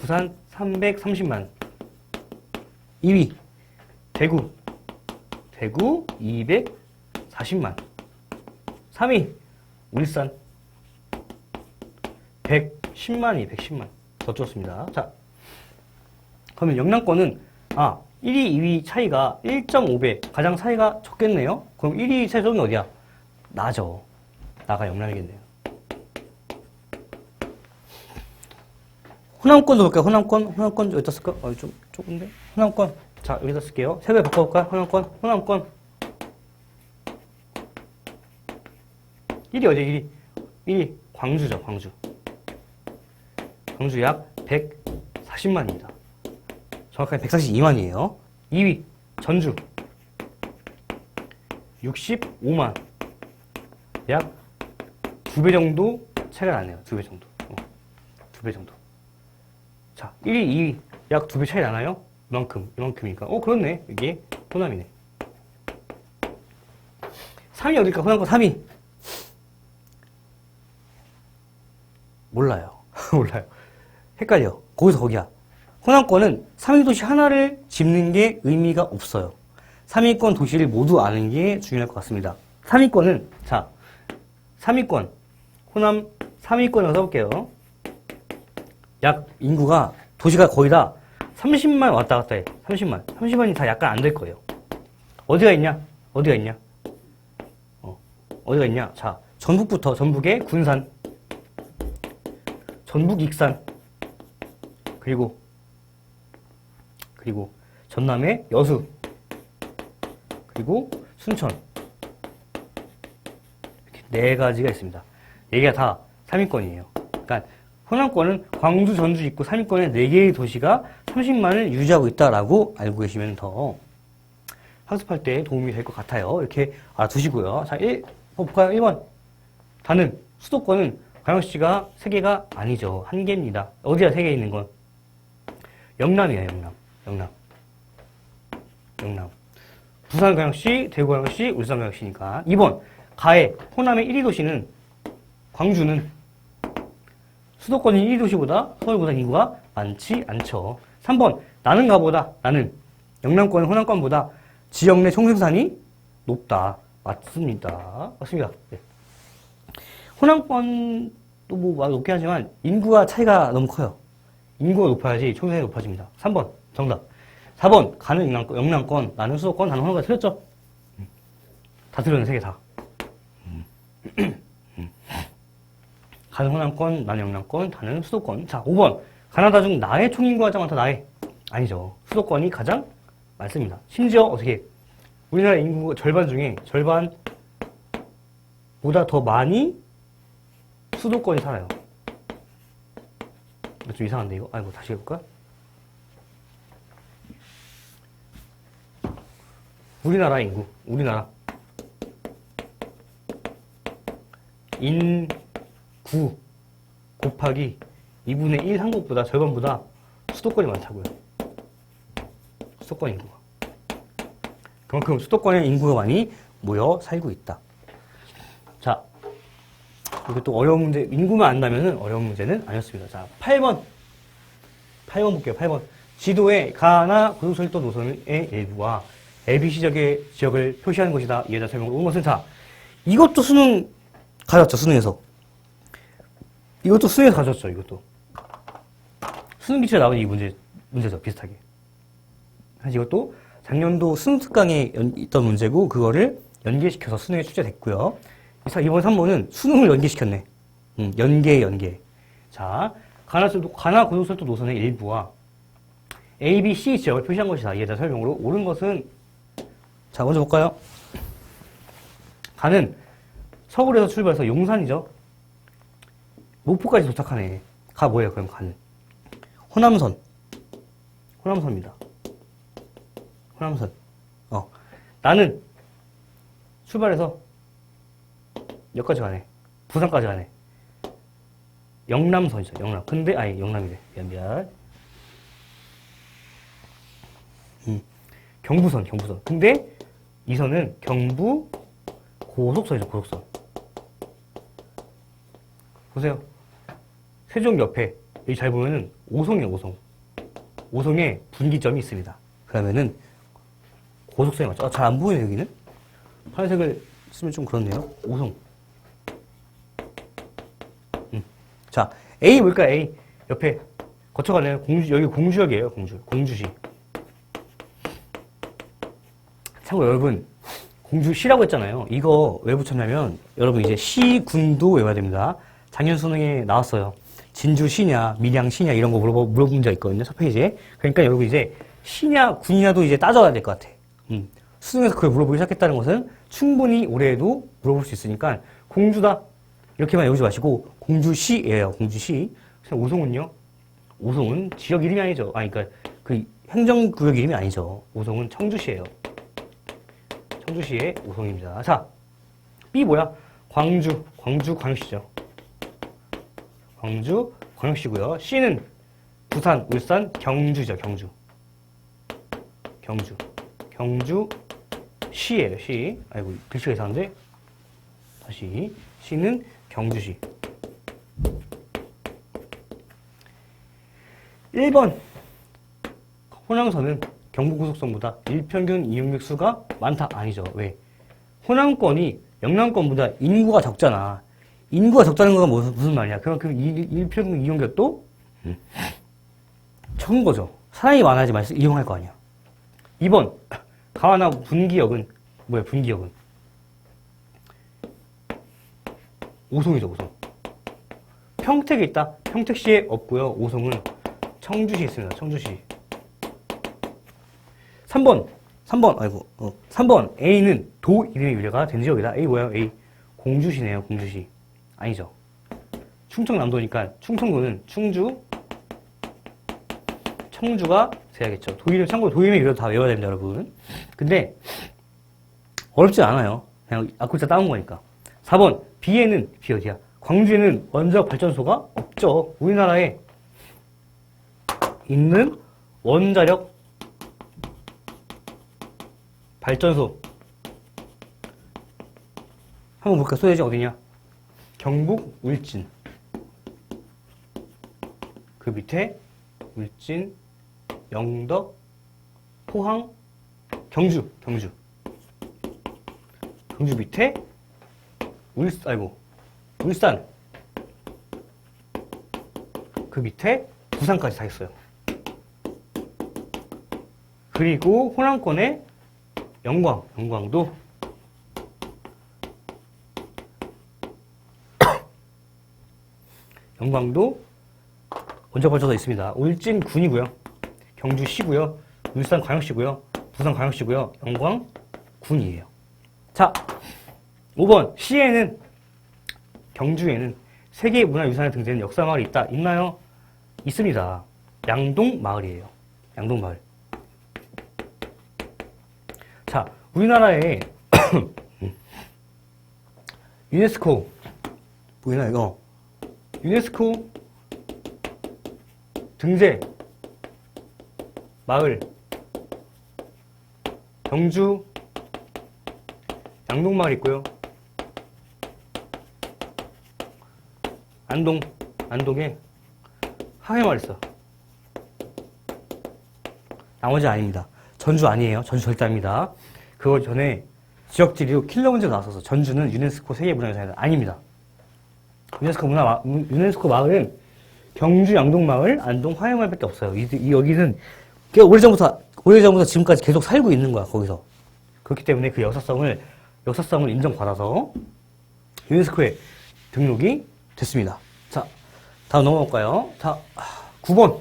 부산 330만. 2위 대구 240만. 3위 울산 110만. 더 줄었습니다. 자, 그러면 영남권은 1위, 2위 차이가 1.5배. 가장 차이가 적겠네요. 그럼 1위 차이점이 어디야? 나죠. 나가 영남이겠네요. 호남권도 볼까요? 호남권 여기다 쓸까? 좀 좁은데? 호남권. 자, 여기다 쓸게요. 세 배 바꿔볼까요? 호남권. 1위 어디? 1위 광주죠. 광주 약 140만입니다. 정확하게 142만이에요. 2위 전주 65만. 약 2배 정도 차이가 나네요. 2배 정도. 2배 정도. 자, 1위, 2위 약 2배 차이 나나요? 이만큼이니까. 그렇네. 이게 호남이네. 3위 어딜까? 호남권 3위. 몰라요. 헷갈려. 거기서 거기야. 호남권은 3위 도시 하나를 짚는 게 의미가 없어요. 3위권 도시를 모두 아는 게 중요할 것 같습니다. 3위권은, 자, 3위권. 호남 3위권을 써볼게요. 약 인구가, 도시가 거의 다 30만 왔다 갔다 해. 30만이 다 약간 안 될 거예요. 어디가 있냐? 어디가 있냐? 자, 전북부터, 전북의 군산, 전북 익산, 그리고 전남의 여수, 그리고 순천. 이렇게 네 가지가 있습니다. 여기가 다 3위권이에요. 그러니까 호남권은 광주, 전주 있고 3위권에 4개의 도시가 30만을 유지하고 있다라고 알고 계시면 더 학습할 때 도움이 될 것 같아요. 이렇게 알아두시고요. 자, 볼까요? 1번. 다는 수도권은 광역시가 3개가 아니죠. 1개입니다. 어디야 3개 있는 건? 영남이에요, 영남. 부산광역시, 대구광역시, 울산광역시니까. 2번. 가해, 호남의 1위 도시는 광주는 수도권인 1위 도시보다 서울보다 인구가 많지 않죠. 3번. 나는 가보다, 나는 영남권, 호남권보다 지역 내 총생산이 높다. 맞습니다. 네. 호남권도 뭐 높긴 하지만 인구와 차이가 너무 커요. 인구가 높아야지 총생산이 높아집니다. 3번 정답. 4번 가는 영남권, 나는 수도권, 나는 호남권 틀렸죠? 다 틀렸네, 3개 다. 가는 호남권, 나는 영남권, 다는 수도권. 자, 5번 가나다 중 나의 총인구가 가장 많다. 나의 아니죠. 수도권이 가장 많습니다. 심지어 어떻게 우리나라 인구 절반 중에 절반보다 더 많이 수도권이 살아요. 좀 이상한데 이거? 아이고 다시 해볼까? 우리나라 인구 곱하기 2분의 1 한 것보다 절반보다 수도권이 많다고요. 수도권 인구가. 그만큼 수도권에 인구가 많이 모여 살고 있다. 자, 이게 또 어려운 문제, 인구만 안다면은 어려운 문제는 아니었습니다. 자, 8번 볼게요. 8번. 지도에 가나 고속철도 노선의 일부와 ABC 지역을 표시하는 것이다. 이에 대한 설명을 온 것은 자, 이것도 수능 가졌죠, 수능에서. 이것도 수능에서 가졌죠, 이것도. 수능 기출에 나온 이 문제죠, 비슷하게. 사실 이것도 작년도 수능 특강에 있던 문제고, 그거를 연계시켜서 수능에 출제됐고요. 이번 3번은 수능을 연계시켰네. 연계. 자, 가나 고속철도 노선의 일부와 A, B, C 지역을 표시한 것이다. 이에 대한 설명으로 옳은 것은 자, 먼저 볼까요? 가는 서울에서 출발해서 용산이죠. 목포까지 도착하네. 가 뭐예요? 그럼 가는 호남선입니다. 호남선. 나는 출발해서 여기까지 가네. 부산까지 가네. 영남선이죠. 영남. 근데 영남이래. 미안. 경부선. 근데 이 선은 경부 고속선이죠. 고속선. 보세요. 세종 옆에 여기 잘 보면은 오송이에요. 오송에 분기점이 있습니다. 그러면은 고속선이 맞죠? 잘 안 보이네 여기는. 파란색을 쓰면 좀 그렇네요. 오송. 자, A 뭘까? A 옆에 거쳐가네요. 여기 공주역이에요. 공주시. 참고 여러분, 공주시라고 했잖아요. 이거 왜 붙였냐면 여러분 이제 시군도 외워야 됩니다. 작년 수능에 나왔어요. 진주시냐, 밀양시냐 이런 거 물어본 적 있거든요. 첫 페이지에. 그러니까 여러분 이제 시냐, 군이냐도 이제 따져야 될 것 같아. 수능에서 그걸 물어보기 시작했다는 것은 충분히 올해에도 물어볼 수 있으니까 공주다 이렇게만 외우지 마시고 공주시예요. 공주시. 오송은요? 오송은 지역 이름이 아니죠. 그러니까 그 행정구역 이름이 아니죠. 오송은 청주시예요. 청주시의 오송입니다. 자, B 뭐야? 광주광역시죠. 광주광역시고요. C는 부산, 울산, 경주죠. 경주시예요. 시. 아이고 글씨가 이상한데. 다시 C는 경주시. 1번 호남선은 경부고속선보다 일평균 이용객 수가 많다. 아니죠. 왜? 호남권이 영남권보다 인구가 적잖아. 인구가 적다는 건 무슨 말이야? 그만큼 일평균 이용객도 적은 거죠. 사람이 많아야지 이용할 거 아니야. 2번 가나 분기역은 뭐야? 분기역은 오송이죠. 오송. 평택에 있다. 평택시에 없고요. 오송은 청주시에 있습니다. 청주시. 3번 3번 A는 도 이름의 유래가 된 지역이다. A 뭐예요? A 공주시네요. 공주시. 아니죠. 충청남도니까 충청도는 충주, 청주가 돼야겠죠. 참고로 도 이름의 유래도 다 외워야 됩니다, 여러분. 근데 어렵지 않아요. 그냥 앞글자 따온 거니까. 4번 B에는 B 어디야? 광주에는 원자력 발전소가 없죠. 우리나라에 있는 원자력 발전소 한번 볼까? 소재지 어디냐? 경북 울진. 그 밑에 울진, 영덕, 포항, 경주 밑에 울산. 그 밑에 부산까지 다 있어요. 그리고 호남권에 영광도 원자발전소 있습니다. 울진군이고요. 경주시고요. 울산광역시고요. 부산광역시고요. 영광군이에요. 자, 5번 C에는 경주에는 세계문화유산에 등재된 역사마을이 있다. 있나요? 있습니다. 양동마을이에요. 양동마을. 자, 우리나라에 유네스코 보이나 이거? 유네스코 등재 마을 경주 양동마을 있고요. 안동에 하회마을 있어. 나머지 아닙니다. 전주 아니에요. 전주 절대 아닙니다. 그거 전에 지역지리로 킬러 문제가 나왔어서 전주는 유네스코 세계문화유산이 아닙니다. 유네스코 마을은 경주 양동마을, 안동 화해마을밖에 없어요. 여기는 꽤 오래전부터 지금까지 계속 살고 있는 거야, 거기서. 그렇기 때문에 그 역사성을 인정받아서 유네스코에 등록이 됐습니다. 자, 다음 넘어갈까요? 자, 9번.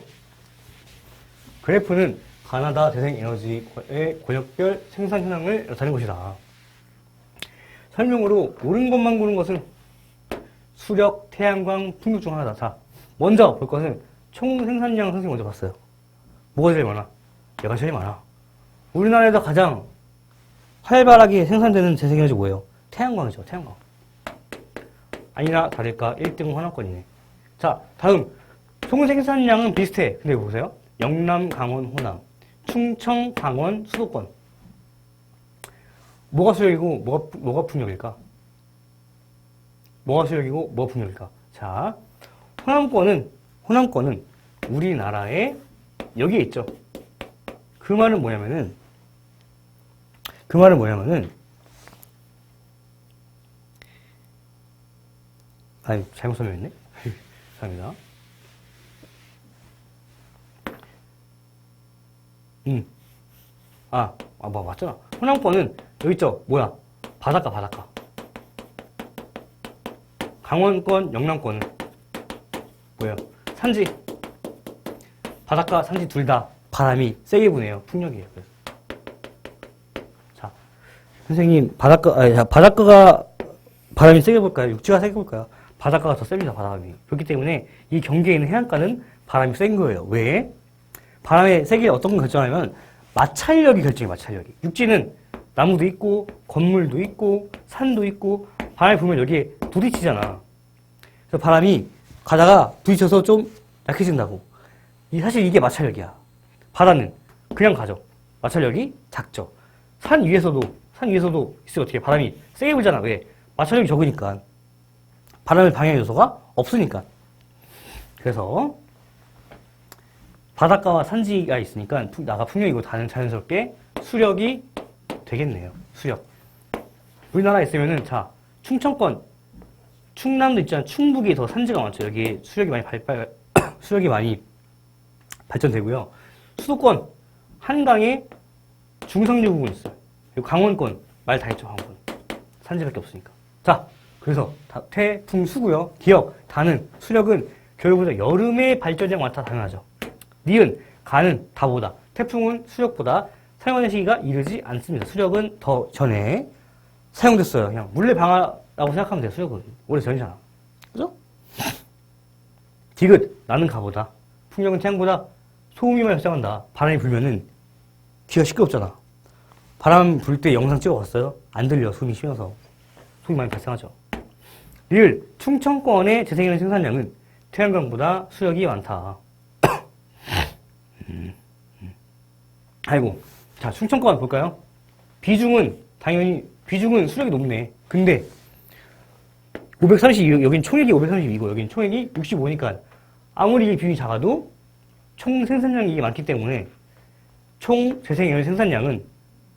그래프는 가나다 재생에너지의 권역별 생산 현황을 나타낸 것이다. 설명으로 옳은 것만 고른 것은 수력, 태양광, 풍력 중 하나다. 자, 먼저 볼 것은 총 생산량 선생님 먼저 봤어요. 뭐가 제일 많아? 얘가 제일 많아. 우리나라에서 가장 활발하게 생산되는 재생에너지 뭐예요? 태양광이죠. 태양광. 아니나 다를까 1등은 호남권이네. 자, 다음 총 생산량은 비슷해. 근데 보세요. 영남, 강원, 호남, 충청, 강원, 수도권. 뭐가 수력이고 뭐가 풍력일까? 뭐가 수력이고 뭐가 풍력일까? 자, 호남권은 우리나라에 여기에 있죠. 그 말은 뭐냐면은 잘못 설명했네. 죄송합니다. 맞잖아. 호남권은 여기 있죠. 뭐야? 바닷가. 강원권, 영남권은 뭐예요? 산지. 바닷가, 산지 둘 다 바람이 세게 부네요. 풍력이에요. 그래서. 자, 선생님, 바닷가가 바람이 세게 불까요? 육지가 세게 불까요? 바닷가가 더 셉니다, 바람이. 그렇기 때문에 이 경계에 있는 해안가는 바람이 센 거예요. 왜? 바람의 세기를 어떤 걸 결정하냐면 마찰력이 결정해요, 마찰력이. 육지는 나무도 있고, 건물도 있고, 산도 있고, 바람이 불면 여기에 부딪히잖아. 그래서 바람이 가다가 부딪혀서 좀 약해진다고. 사실 이게 마찰력이야. 바다는 그냥 가죠. 마찰력이 작죠. 산 위에서도 있으면 어떻게 바람이 세게 불잖아. 왜? 마찰력이 적으니까. 바람을 방해할 요소가 없으니까. 그래서 바닷가와 산지가 있으니까 나가 풍력이고 다는 자연스럽게 수력이 되겠네요. 수력. 우리나라에 있으면은 자, 충청권, 충남도 있잖아. 충북이 더 산지가 많죠. 여기 수력이 많이 발전되고요. 수도권 한강에 중상류 부분 있어요. 그리고 강원권 말 다 했죠. 강원권 산지밖에 없으니까. 자, 그래서 태풍수고요. 기억, 다는 수력은 겨울보다 여름에 발전량 많다 당연하죠. 니은, 가는 다보다 태풍은 수력보다 사용하는 시기가 이르지 않습니다. 수력은 더 전에 사용됐어요. 그냥 물레방아라고 생각하면 돼요. 수력은 오래 전이잖아. 그죠? 디귿 나는 가보다 풍력은 태양보다 소음이 많이 발생한다. 바람이 불면은 귀가 시끄럽잖아. 바람 불 때 영상 찍어봤어요? 안 들려. 소음이 심해서 소음이 많이 발생하죠. 리을 충청권의 재생에너지 생산량은 태양광보다 수력이 많다. 아이고, 자 충청권 볼까요? 비중은 수력이 높네. 근데 532, 여긴 총액이 532고 여긴 총액이 65니까 아무리 비중이 작아도 총 생산량이 많기 때문에 총 재생에너지 생산량은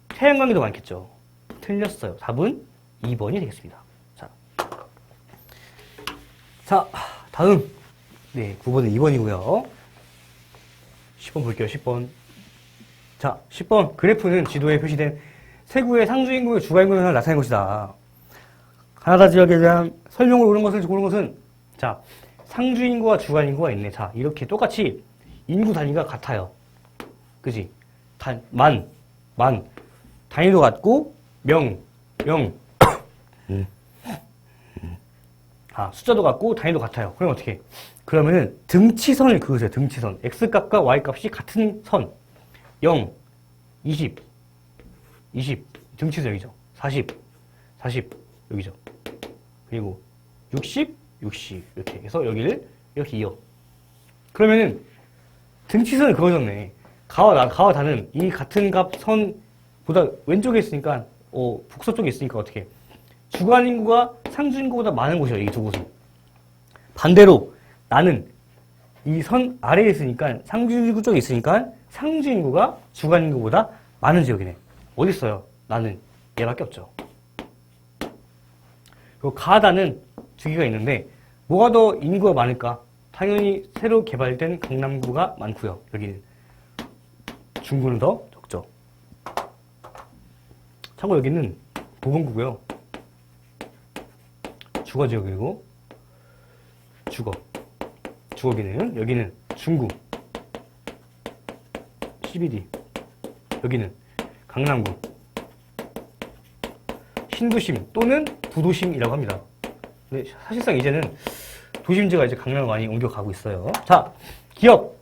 태양광이 더 많겠죠. 틀렸어요. 답은 2번이 되겠습니다. 자, 다음. 네, 9번은 2번이고요. 10번 볼게요. 10번. 자, 10번. 그래프는 지도에 표시된 세구의 상주인구의 주가인구 현상을 나타낸 것이다. 가나다 지역에 대한 설명을 고른 것은 자, 상주인구와 주가인구가 있네. 자, 이렇게 똑같이 인구 단위가 같아요. 그지? 만. 단위도 같고, 명. 숫자도 같고, 단위도 같아요. 그럼 어떻게? 그러면은 등치선을 그으세요. 등치선. x값과 y값이 같은 선. 0, 20. 등치선 여기죠. 40, 여기죠. 그리고 60. 이렇게 해서 여기를 이렇게 이어. 그러면은 등치선을 그어줬네. 가와 다는 이 같은 값 선보다 왼쪽에 있으니까, 북서쪽에 있으니까 어떻게? 주간인구가 상주인구보다 많은 곳이에요. 이 두 곳은. 반대로 나는 이 선 아래에 있으니까 상주인구 쪽에 있으니까 상주인구가 주간인구보다 많은 지역이네. 어디 있어요? 나는 얘밖에 없죠. 그리고 가다는 두 개가 있는데 뭐가 더 인구가 많을까? 당연히 새로 개발된 강남구가 많고요. 여기는 중구는 더 적죠. 참고 여기는 보건구고요. 주거 지역이고 주거기는 여기는 중구 12D 여기는 강남구 신도심 또는 부도심이라고 합니다. 근데 사실상 이제는 도심지가 이제 강남을 많이 옮겨가고 있어요. 자, 기업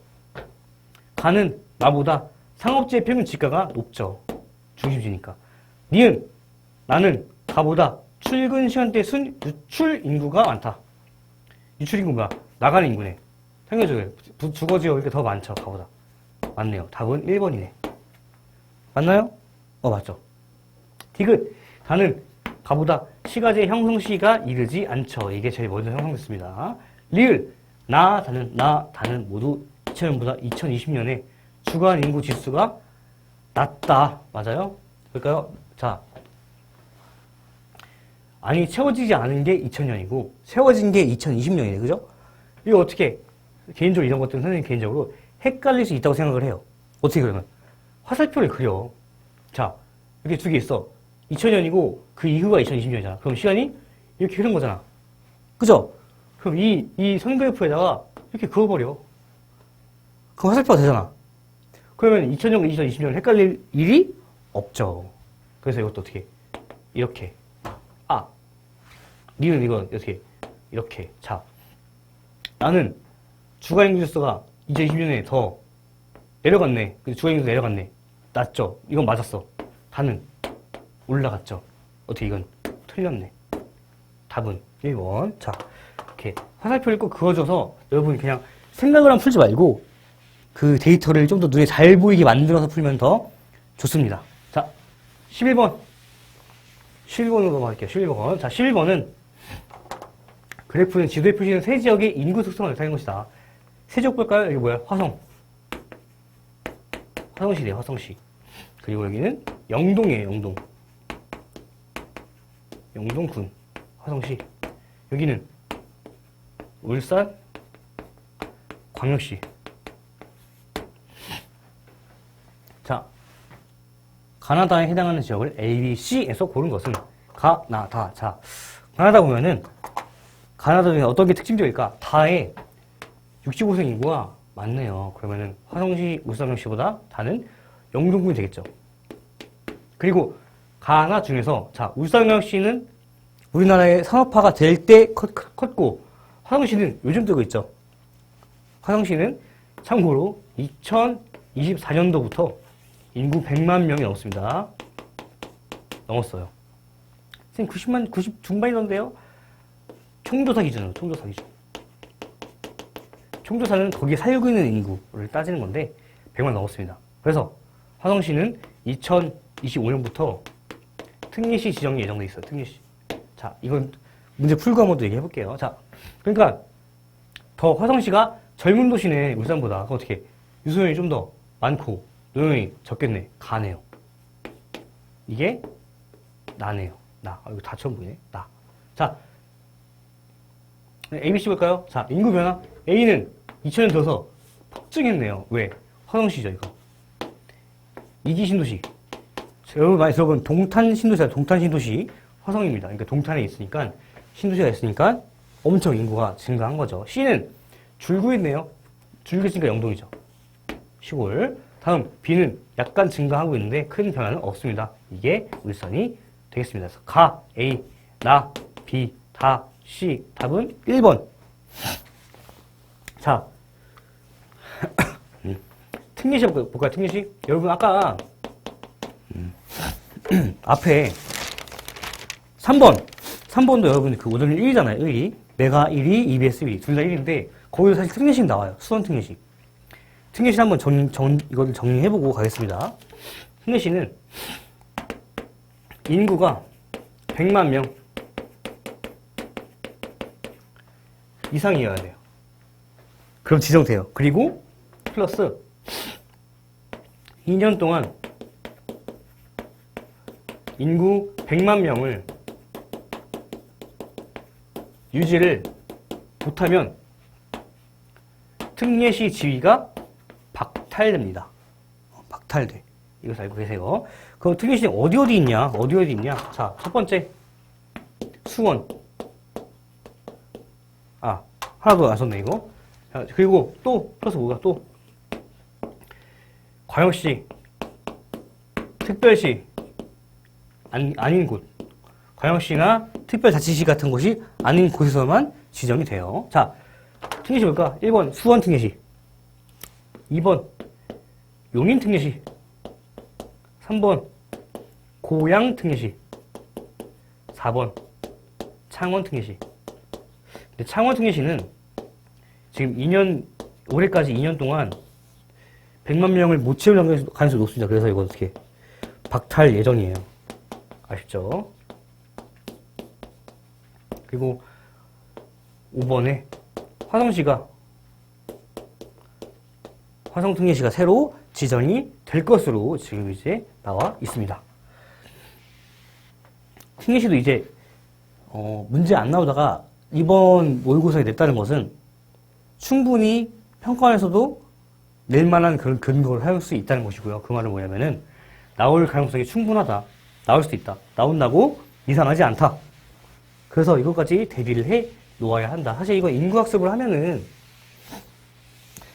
가는 나보다 상업지의 평균 지가가 높죠. 중심지니까. 니은 나는 가보다 출근 시간대 유출 인구가 많다. 유출 인구가 나가는 인구네. 당연하죠. 주거지역이 더 많죠. 가보다. 맞네요. 답은 1번이네. 맞나요? 맞죠. 디귿 가는 가보다 시가제 형성 시기가 이르지 않죠. 이게 제일 먼저 형성됐습니다. 리을 다는 모두 2000년보다 2020년에 주간 인구 지수가 낮다. 맞아요? 그럴까요? 자, 아니 채워지지 않은 게 2000년이고 채워진 게 2020년이네. 그죠? 이거 어떻게 개인적으로 이런 것들은 선생님 개인적으로 헷갈릴 수 있다고 생각을 해요. 어떻게 그러면 화살표를 그려. 자, 이렇게 두 개 있어. 2000년이고 그 이후가 2020년이잖아. 그럼 시간이 이렇게 흐른 거잖아. 그죠? 그럼 이 선그래프에다가 이렇게 그어버려. 그럼 화살표가 되잖아. 그러면 2000년과 2020년 헷갈릴 일이 없죠. 그래서 이것도 어떻게 이렇게 니은 이건 이렇게 자, 나는 주가인구 지수가 2020년에 더 내려갔네. 주가인구 내려갔네. 낮죠? 이건 맞았어. 다는 올라갔죠. 어떻게 이건 틀렸네. 답은 1번. 자, 이렇게 화살표를 꼭 그어줘서 여러분이 그냥 생각을 하면 풀지 말고 그 데이터를 좀 더 눈에 잘 보이게 만들어서 풀면 더 좋습니다. 자, 11번. 11번으로 갈게요. 11번. 자, 11번은 그래프는 지도에 표시된 세 지역의 인구 특성을 나타낸 것이다. 세 지역 볼까요? 여기 뭐야? 화성시래요. 화성시. 그리고 여기는 영동이에요. 영동군. 화성시. 여기는 울산 광역시. 자, 가나다에 해당하는 지역을 A, B, C에서 고른 것은 가나다. 자, 가나다 보면은 가나다 중에 어떤 게 특징적일까? 다에 65세 인구가 많네요. 그러면은 화성시, 울산광역시보다 다는 영동군이 되겠죠. 그리고 가나 중에서 자 울산광역시는 우리나라의 산업화가 될 때 컸고 화성시는 요즘 뜨고 있죠. 화성시는 참고로 2024년도부터 인구 100만 명이 넘었습니다. 넘었어요. 선생님 90 중반이던데요? 총조사 기준으로, 총조사 기준. 총조사는 거기에 살고 있는 인구를 따지는 건데 100만 넘었습니다. 그래서 화성시는 2025년부터 특례시 지정이 예정돼 있어요. 특례시. 자, 이건 문제 풀고 한번 더 얘기해 볼게요. 자, 그러니까 더 화성시가 젊은 도시네 울산보다. 그럼 어떻게 유소년이 좀 더 많고 노령이 적겠네. 가네요. 이게 나네요. 나. 이거 다 처음 보이네. 나. 자, ABC 볼까요? 자, 인구 변화. A는 2000년 들어서 폭증했네요. 왜? 화성시죠, 이거. 이기 신도시. 여러분 많이 들어본 동탄 신도시다. 동탄 신도시. 화성입니다. 그러니까 동탄에 있으니까, 신도시가 있으니까 엄청 인구가 증가한 거죠. C는 줄고 있네요. 줄고 있으니까 영동이죠. 시골. 다음, B는 약간 증가하고 있는데 큰 변화는 없습니다. 이게 울산이 되겠습니다. 그래서 가, A, 나, B, 다, C. 답은 1번. 자, 특례시 볼까요? 특례시? 여러분 아까 앞에 3번도 여러분 그 오늘은 1이잖아요. 1이. 내가 1이, EBS 1이. 둘 다 1인데 거기서 사실 특례시 나와요. 수원 특례시. 특례시 한번 이걸 정리해보고 가겠습니다. 특례시는 인구가 100만 명 이상이어야 돼요. 그럼 지정돼요. 그리고 플러스 2년 동안 인구 100만 명을 유지를 못하면 특례시 지위가 박탈됩니다. 박탈돼. 이것을 알고 계세요. 그럼 특례시 어디 있냐? 어디 있냐? 자, 첫 번째 수원. 아, 하나 더 나섰네 이거. 자, 그리고 또 플러스 뭐가 또 광역시, 특별시 아닌 곳, 광역시나 특별자치시 같은 곳이 아닌 곳에서만 지정이 돼요. 자, 특례시 볼까? 1번 수원 특례시, 2번 용인 특례시, 3번 고양 특례시, 4번 창원 특례시. 근데 창원 특례시는 지금 올해까지 2년 동안 100만 명을 못 채울 가능성이 높습니다. 그래서 이거 어떻게 박탈 예정이에요. 아쉽죠? 그리고 5번에 화성 특례시가 새로 지정이 될 것으로 지금 이제 나와 있습니다. 특례시도 이제 문제 안 나오다가 이번 모의고사에 냈다는 것은 충분히 평가원에서도 낼 만한 그런 근거를 할 수 있다는 것이고요. 그 말은 뭐냐면은 나올 가능성이 충분하다. 나올 수도 있다. 나온다고 이상하지 않다. 그래서 이것까지 대비를 해 놓아야 한다. 사실 이거 인구학습을 하면은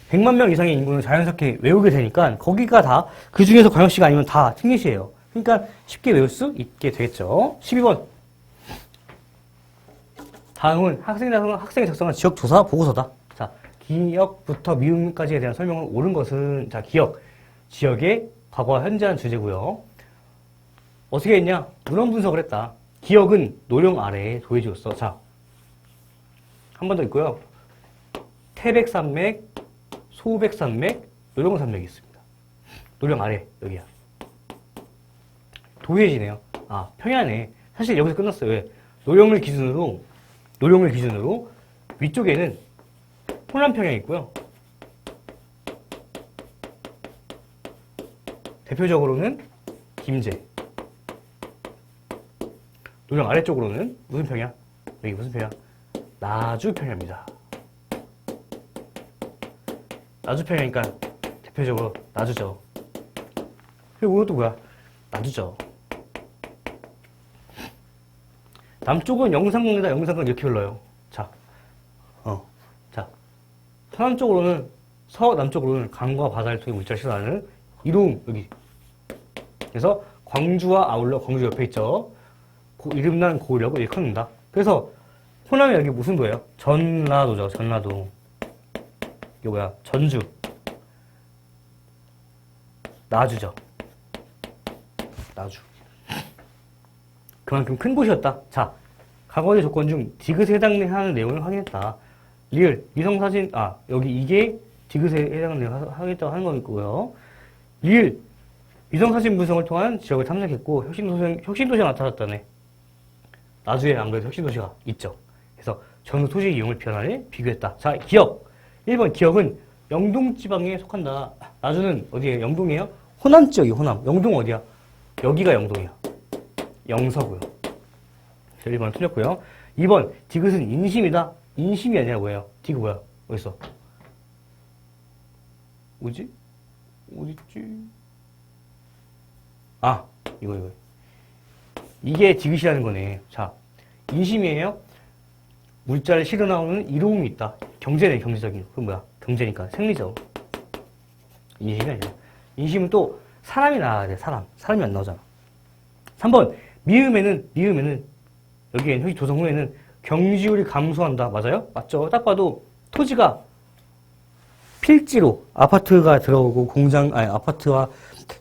100만 명 이상의 인구는 자연스럽게 외우게 되니까 거기가 다 그 중에서 광역시가 아니면 다 특례시예요. 그러니까 쉽게 외울 수 있게 되겠죠. 12번. 다음은 학생이 작성한 지역조사 보고서다. 자, 기역부터 미음까지에 대한 설명을 옳은 것은, 자, 지역의 과거와 현재한 주제고요. 어떻게 했냐? 문헌 분석을 했다. 기역은 노령 아래에 도해지었어. 자, 한 번 더 있고요. 태백산맥, 소백산맥, 노령산맥이 있습니다. 노령 아래, 여기야. 도해지네요. 아, 평야네. 사실 여기서 끝났어요. 왜? 노령을 기준으로 위쪽에는 호남평양이 있고요. 대표적으로는 김제. 노령 아래쪽으로는 무슨 평야? 여기 무슨 평야? 나주평야입니다. 나주평야니까 대표적으로 나주죠. 그리고 이것도 뭐야? 나주죠. 남쪽은 영산강이다. 영산강 이렇게 흘러요. 자, 서남쪽으로는 강과 바다를 통해 물자를 실어나는 이로움, 여기. 그래서 광주와 아울러 광주 옆에 있죠. 이름난 고구려고 일컫는다. 그래서 호남이 여기 무슨 도예요? 전라도죠. 전라도. 이게 뭐야? 전주. 나주죠. 나주. 그만큼 큰 곳이었다. 자, 과거의 조건 중 디귿에 해당하는 내용을 확인했다. 리을, 위성사진, 여기 이게 디귿에 해당하는 내용을 하겠다고 하는 거고요. 리을, 위성사진 분석을 통한 지역을 탐색했고, 혁신도시가 나타났다네. 나주에 안 그래도 혁신도시가 있죠. 그래서 전후 토지 이용을 변화를 비교했다. 자, 기억. 1번 기억은 영동지방에 속한다. 나주는 어디에요? 영동이에요? 호남 지역이 호남. 영동 어디야? 여기가 영동이야. 영서고요. 1번 틀렸고요. 2번 디귿은 인심이다. 인심이 아니라 뭐예요? 디귿 뭐야? 어딨어? 뭐지? 어딨지? 이거. 이게 디귿이라는 거네. 자, 인심이에요. 물자를 실어 나오는 이로움이 있다. 경제네, 경제적인. 그건 뭐야? 경제니까. 생리죠. 인심이 아니라. 인심은 또 사람이 나와야 돼, 사람. 사람이 안 나오잖아. 3번, 미음에는, 여기엔, 여기 조성 후에는 경지율이 감소한다. 맞아요? 맞죠? 딱 봐도 토지가 필지로 아파트가 들어오고 아파트와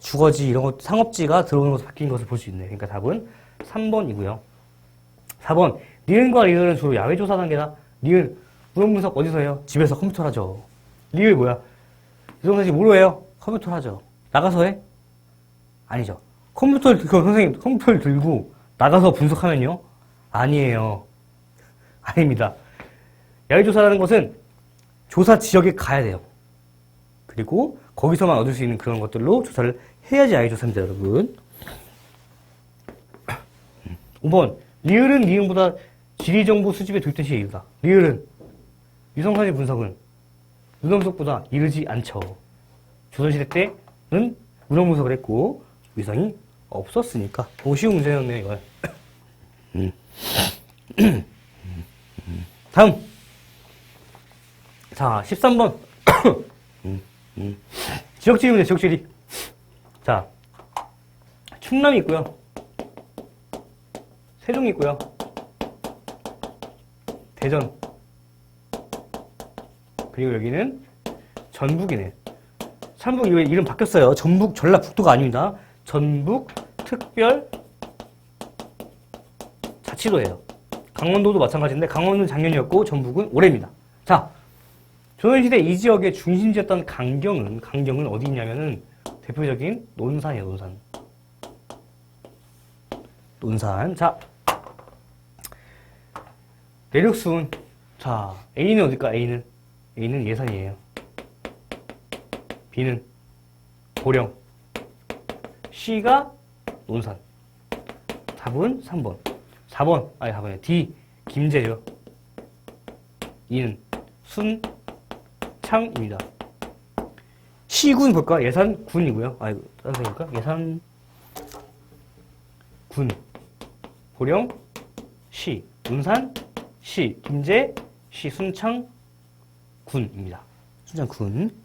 주거지 이런 것, 상업지가 들어오는 것으로 바뀐 것을 볼 수 있네. 그러니까 답은 3번이고요. 4번, 니은과 리을은 주로 야외 조사 단계다. 니은, 우연 분석 어디서 해요? 집에서 컴퓨터로 하죠. 리을 뭐야? 이동사실 뭐로 해요? 컴퓨터로 하죠. 나가서 해? 아니죠. 선생님, 컴퓨터를 들고 나가서 분석하면요? 아니에요. 아닙니다. 야외 조사라는 것은 조사 지역에 가야 돼요. 그리고 거기서만 얻을 수 있는 그런 것들로 조사를 해야지 야외 조사입니다, 여러분. 5번. 리을은 니은보다 지리정보 수집에 도입된 시에 이르다. 리을은 위성사진 분석은 위성분석보다 이르지 않죠. 조선시대 때는 위성 분석을 했고 위성이 없었으니까. 쉬운 문제였네요, 이걸. 다음. 자, 13번. 지역지리입니다, 지역지리. 자, 충남이 있고요. 세종이 있고요. 대전. 그리고 여기는 전북이네. 전북 이름 바뀌었어요. 전북 전라북도가 아닙니다. 전북 특별 자치도예요. 강원도도 마찬가지인데 강원도는 작년이었고 전북은 올해입니다. 자, 조선시대 이 지역의 중심지였던 강경은 어디 있냐면은 대표적인 논산이에요. 논산. 자, 내륙수은. 자, A는 어딜까? A는 예산이에요. B는 고령. C가 논산. 답은 3번. 4번에 D 김제요. E는 순창입니다. 시군 볼까? 예산군이고요. 선생님일까? 예산군. 고령 시. 논산 시. 김제 시. 순창군입니다. 순창군.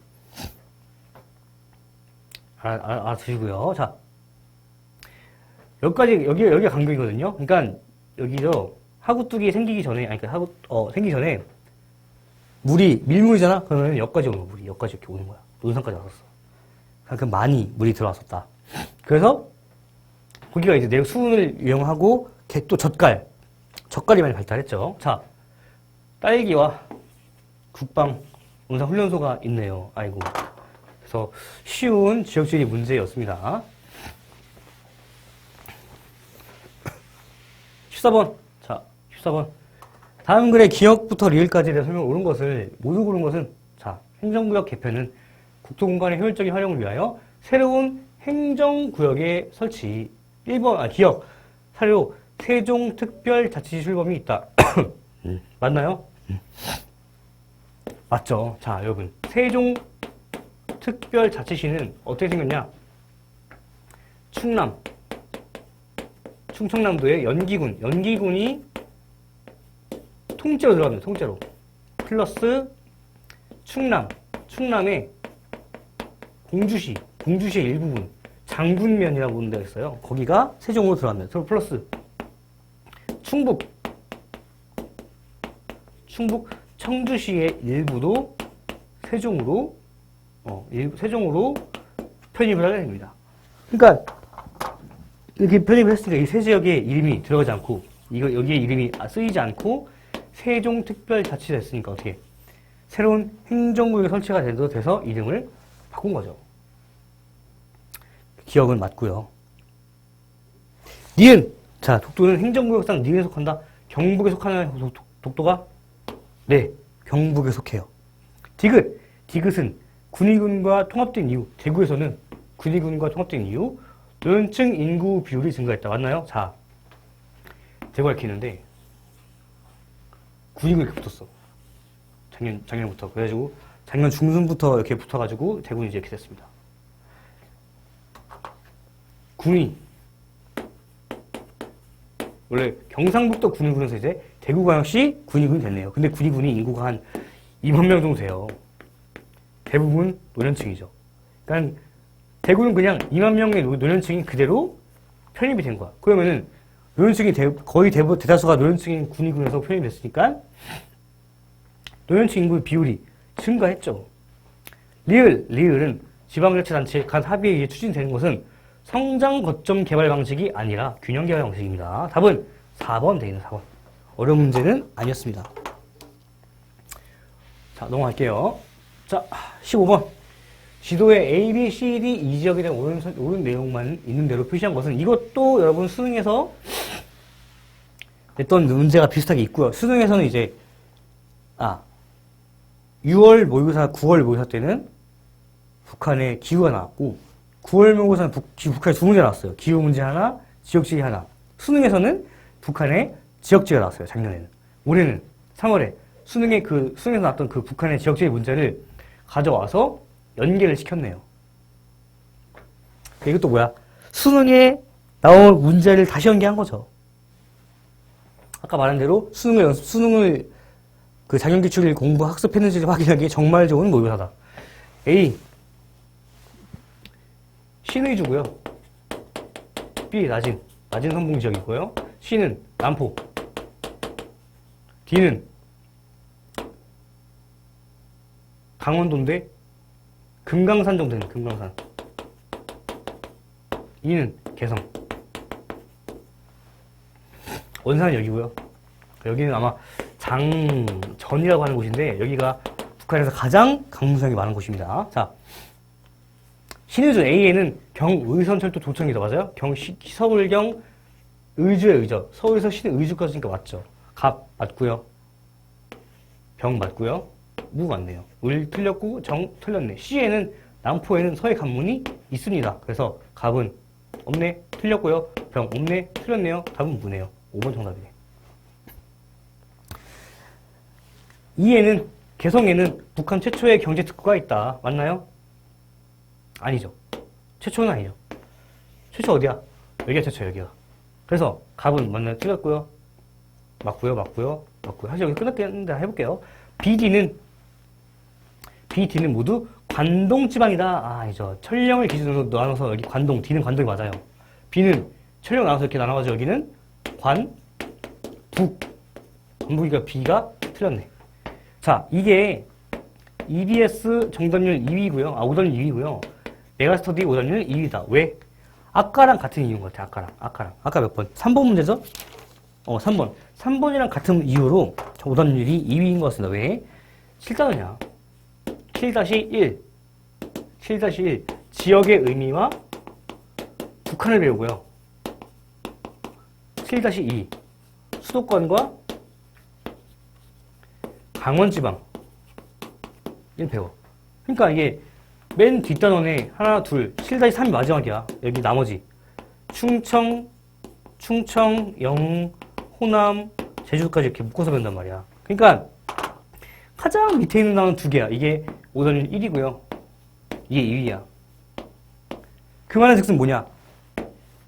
알아두시고요. 자, 여기가 강경이거든요. 그러니까 여기죠. 하구뚝이 생기기 전에, 생기기 전에 밀물이잖아. 그러면 여기까지 오는 거야. 물이 여기까지 이렇게 오는 거야. 논산까지 왔었어. 그만큼 많이 물이 들어왔었다. 그래서 거기가 이제 내륙 수운을 이용하고 또 젓갈이 많이 발달했죠. 자, 딸기와 국방 농사 훈련소가 있네요. 아이고. 그래서 쉬운 지역지리 문제였습니다. 14번. 자, 14번. 다음 글의 기역부터 리을까지에 대해 설명을 모두 고른 것은, 자, 행정구역 개편은 국토공간의 효율적인 활용을 위하여 새로운 행정구역의 설치. 1번, 기역. 사료, 세종특별자치시 출범이 있다. 맞나요? 맞죠. 자, 여러분. 세종특별자치시는 어떻게 생겼냐? 충청남도의 연기군이 통째로 들어갑니다. 통째로. 플러스 충남의 공주시의 일부분, 장군면이라고 부르는 데가 있어요. 거기가 세종으로 들어갑니다. 그리고 플러스 충북 청주시의 일부도 세종으로 세종으로 편입을 하게 됩니다. 그러니까 이렇게 편입을 했으니까 이 세 지역에 이름이 들어가지 않고 여기에 이름이 쓰이지 않고 세종특별자치가 됐으니까 어떻게 새로운 행정구역이 설치가 돼서 이름을 바꾼 거죠. 기억은 맞고요. 니은! 자, 독도는 행정구역상 니은에 속한다. 경북에 속하는 독도가? 네, 경북에 속해요. 디귿! 디귿은 군의군과 통합된 이후, 대구에서는 군의군과 통합된 이후 노년층 인구 비율이 증가했다. 맞나요? 자, 대구가 이렇게 있는데 군의군이 이렇게 붙었어. 작년부터. 그래가지고 작년 중순부터 이렇게 붙어가지고 대구는 이제 이렇게 됐습니다. 군의. 원래 경상북도 군의군에서 이제 대구광역시 군의군이 됐네요. 근데 군의군이 인구가 한 2만 명 정도 돼요. 대부분 노년층이죠. 그러니까 대구는 그냥 2만 명의 노년층이 그대로 편입이 된 거야. 그러면은 노년층이 거의 대다수가 노년층인 군의군에서 편입이 됐으니까 노년층 인구 비율이 증가했죠. 리을은 지방자치단체 간 합의에 의해 추진되는 것은 성장 거점 개발 방식이 아니라 균형 개발 방식입니다. 답은 4번 되어 있는 4번. 어려운 문제는 아니었습니다. 자, 넘어갈게요. 자, 15번. 지도에 A, B, C, D 이 지역에 대한 옳은 내용만 있는 대로 표시한 것은 이것도 여러분 수능에서 냈던 문제가 비슷하게 있고요. 수능에서는 이제 6월 모의고사, 9월 모의고사 때는 북한의 기후가 나왔고 9월 모의고사는 북한에 두 문제 나왔어요. 기후 문제 하나, 지역지리 하나. 수능에서는 북한의 지역지리가 나왔어요. 작년에는. 올해는 3월에 수능에서 나왔던 그 북한의 지역지리 문제를 가져와서 연계를 시켰네요. 이것도 뭐야? 수능에 나온 문제를 다시 연계한 거죠. 아까 말한 대로 수능을 그 작년기출일 공부 학습했는지 확인하기 정말 좋은 모의고사다. A. 신의주고요. B. 낮은 선봉 지역이고요. C는 남포. D는 강원도인데 금강산 정도 되는 금강산. E는 개성. 원산은 여기고요. 여기는 아마 장전이라고 하는 곳인데 여기가 북한에서 가장 강물성이 많은 곳입니다. 자, 신의주 A에는 경의선철도 도청이다. 맞아요? 서울경 의주의 의죠. 서울에서 신의주까지 니까 맞죠. 갑 맞고요. 병 맞고요. 무 맞네요. 을 틀렸고 정 틀렸네. C에는 남포에는 서해 관문이 있습니다. 그래서 갑은 없네. 틀렸고요. 병 없네. 틀렸네요. 답은 무네요. 5번 정답이네. E에는 개성에는 북한 최초의 경제특구가 있다. 맞나요? 아니죠. 최초는 아니죠. 최초 어디야? 여기가 최초, 여기가. 그래서 갑은 맞나요? 틀렸고요. 맞고요. 사실 여기 끝났겠는데 해볼게요. BD는 모두 관동지방이다. 아니죠. 천령을 기준으로 나눠서 여기 관동, D는 관동이 맞아요. B는 천령 나눠서 이렇게 나눠가지고 여기는 관북이니까 B가 틀렸네. 자, 이게 EBS 정답률 2위고요. 오답률 2위고요. 메가스터디 오답률 2위다. 왜? 아까랑 같은 이유인 것 같아. 아까랑. 아까 몇 번? 3번 문제죠? 3번. 3번이랑 같은 이유로 오답률이 2위인 것 같습니다. 왜? 7단원이야. 7-1. 지역의 의미와 북한을 배우고요. 7-2. 수도권과 강원지방 1 배워. 그러니까 이게 맨 뒷단원에 하나, 둘, 7-3이 마지막이야. 여기 나머지 충청, 영흥, 호남, 제주도까지 이렇게 묶어서 배운단 말이야. 그러니까 가장 밑에 있는 단원 두 개야. 이게 오답률 1이고요. 이게 2위야. 그 말은 즉슨 뭐냐?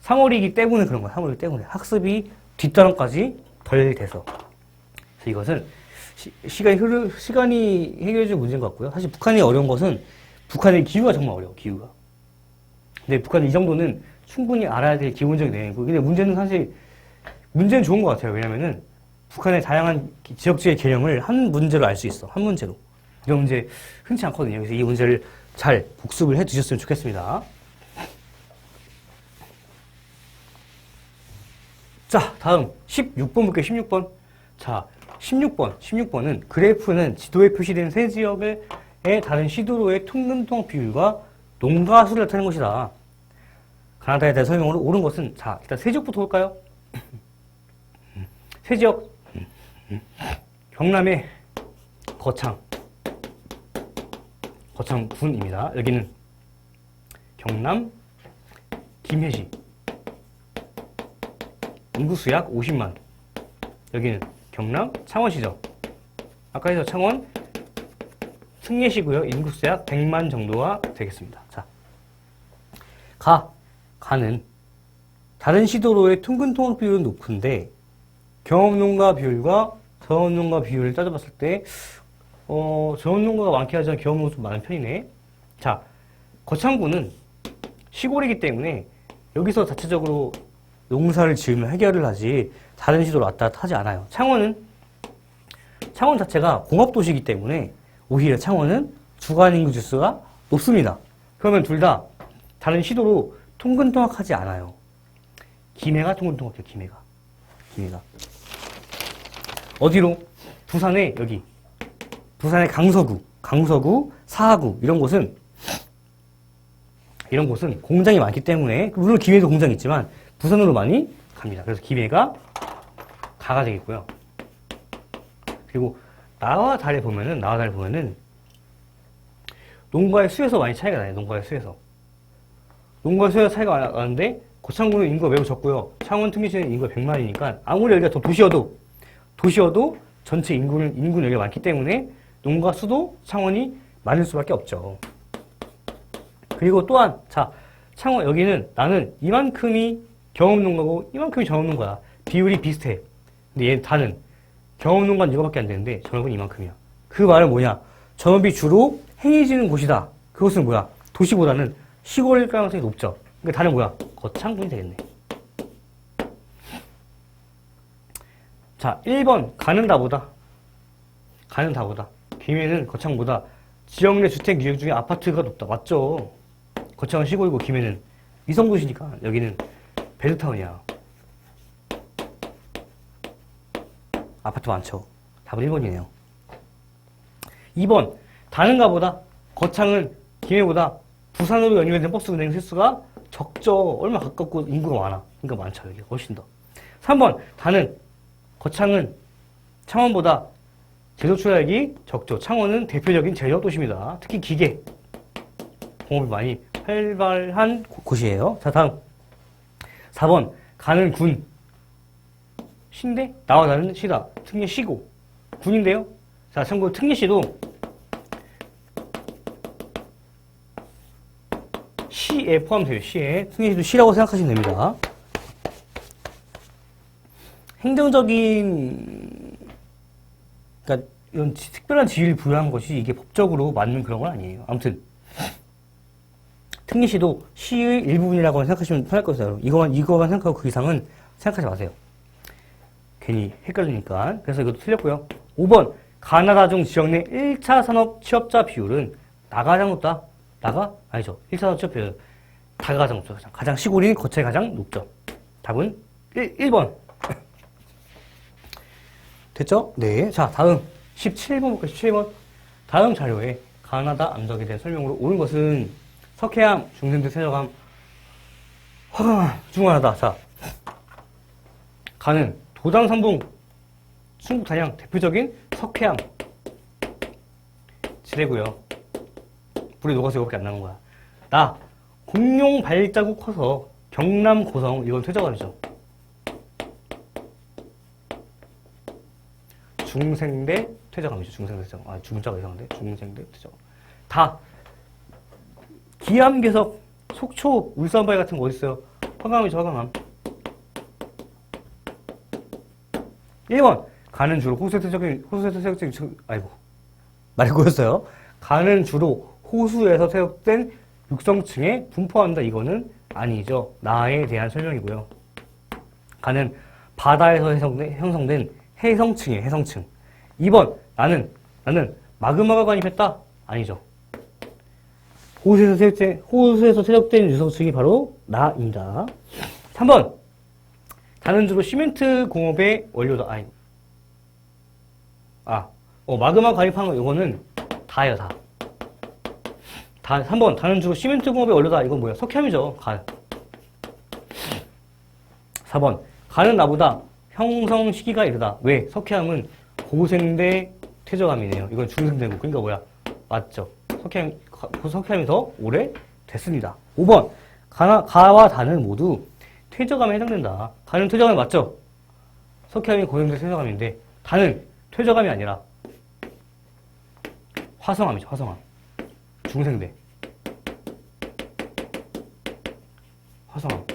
3월이기 때문에 그런 거야. 3월이기 때문에. 학습이 뒷단원까지 덜 돼서. 그래서 이것은 시간이 해결해줄 문제인 것 같고요. 사실 북한이 어려운 것은 북한의 기후가 정말 어려워. 기후가. 근데 북한은 이 정도는 충분히 알아야 될 기본적인 내용이고, 근데 문제는 사실, 문제는 좋은 것 같아요. 왜냐면은, 북한의 다양한 지역주의 개념을 한 문제로 알 수 있어. 한 문제로. 이런 문제 흔치 않거든요. 그래서 이 문제를 잘 복습을 해 두셨으면 좋겠습니다. 자, 다음 16번 볼게요. 16번. 자, 16번은 그래프는 지도에 표시된 세 지역의 다른 시도로의 통근통 비율과 농가 수를 나타내는 것이다. 가나다에 대한 설명으로 옳은 것은, 자, 일단 세 지역부터 볼까요? 세 지역. 경남의 거창군입니다. 여기는 경남 김해시. 인구수 약 50만. 여기는 경남 창원시죠. 아까 해서 창원 승예시고요. 인구수 약 100만 정도가 되겠습니다. 자, 가는 다른 시도로의 통근통학 비율은 높은데 경험농가 비율과 전원농가 비율을 따져봤을 때 전원농가가 많긴 하지만 경험농가 좀 많은 편이네. 자, 거창군은 시골이기 때문에 여기서 자체적으로 농사를 지으면 해결을 하지 다른 시도로 왔다 갔다 하지 않아요. 창원 자체가 공업도시이기 때문에 오히려 창원은 주간인구 지수가 높습니다. 그러면 둘 다 다른 시도로 통근통학하지 않아요. 김해가 통근통학해요. 김해가 어디로? 부산의 여기 부산의 강서구, 사하구 이런 곳은 공장이 많기 때문에 물론 김해도 공장이 있지만 부산으로 많이 갑니다. 그래서 김해가 가가 되겠고요. 그리고 나와 달에 보면은 농가의 수에서 많이 차이가 나요. 농가의 수에서 차이가 나는데 거창군은 인구가 매우 적고요. 창원 특례시는 인구가 100만이니까 아무리 여기가 더 도시여도 전체 인구는 여기가 많기 때문에 농가 수도 창원이 많을 수밖에 없죠. 그리고 또한 자, 창원 여기는 나는 이만큼이 경험농가고 이만큼이 전업농가야. 비율이 비슷해. 근데 얘 다는 경험농가는 이거밖에 안 되는데 전업은 이만큼이야. 그 말은 뭐냐? 전업이 주로 행해지는 곳이다. 그것은 뭐야? 도시보다는 시골일 가능성이 높죠. 그러니까 다는 뭐야? 거창군이 되겠네. 자, 1번 가는 다보다 김해는 거창보다 지역 내 주택 유형 중에 아파트가 높다. 맞죠? 거창은 시골이고 김해는 위성도시니까 여기는 베드타운이야. 아파트 많죠. 답은 1번이네요. 2번 다른가보다 거창은 김해보다 부산으로 연결된 버스 운행 횟수가 적죠. 얼마 가깝고 인구가 많아. 그러니까 많죠. 여기 훨씬 더. 3번 거창은 창원보다 제조 출하량이 적죠. 창원은 대표적인 제조업 도시입니다. 특히 기계 공업이 많이 활발한 곳이에요. 자, 다음 4번 가는 군 시인데 나와 다른 시다. 특례시고 군인데요. 자, 참고로 특례시도 시에 포함돼요. 시에 특례시도 시라고 생각하시면 됩니다. 행정적인 그러니까 이런 특별한 지위를 부여한 것이 이게 법적으로 맞는 그런 건 아니에요. 아무튼 특례시도 시의 일부분이라고 생각하시면 편할 것 같아요. 이거만 생각하고 그 이상은 생각하지 마세요. 괜히 헷갈리니까. 그래서 이것도 틀렸고요. 5번 가나다 중 지역 내 1차 산업 취업자 비율은 나가장 높다. 아니죠. 1차 산업 취업 비율 다가 가장 높죠. 가장 시골인 거창이 가장 높죠. 답은 1번. 됐죠? 네. 자, 다음 17번 볼까요? 17번. 다음 자료에 가나다 암석에 대한 설명으로 옳은 것은 석회암, 중생대 세저암, 화강암 중 하나다. 자, 가는 도당 삼봉, 충북 단양 대표적인 석회암 지대고요. 불이 녹아서 이거밖에 안 남은 거야. 공룡 발자국 커서 경남 고성 이건 퇴적암이죠. 중생대 퇴적암이죠. 중생대 퇴적암. 중자가 이상한데? 중생대 퇴적암. 다 기암괴석, 속초, 울산바위 같은 거 어딨어요? 화강암이죠. 화강암. 1번 가는 주로 호수에서 퇴적된 말이 꼬였어요. 가는 주로 호수에서 퇴적된 육성층에 분포한다. 이거는 아니죠. 나에 대한 설명이고요. 가는 바다에서 형성된 해성층이에요. 해성층. 2번 나는 마그마가 관입했다. 아니죠. 호수에서 세력된 유성층이 바로 나입니다. 3번 다는 주로 시멘트 공업의 원료다. 마그마 관입한 거 이거는 다예요. 다. 3번 다는 주로 시멘트 공업의 원료다. 이건 뭐야? 석회암이죠. 가. 4번 가는 나보다 형성 시기가 이르다. 왜? 석회암은 고생대 퇴적암이네요. 이건 중생되고. 그러니까 뭐야? 맞죠. 석회암이 더 오래 됐습니다. 5번 가와 다는 모두 퇴적암에 해당된다. 가는 퇴적암이 맞죠? 석회암이 고생대 퇴적암인데 다는 퇴적암이 아니라 화성암이죠. 화성암. 중생대. 화성암.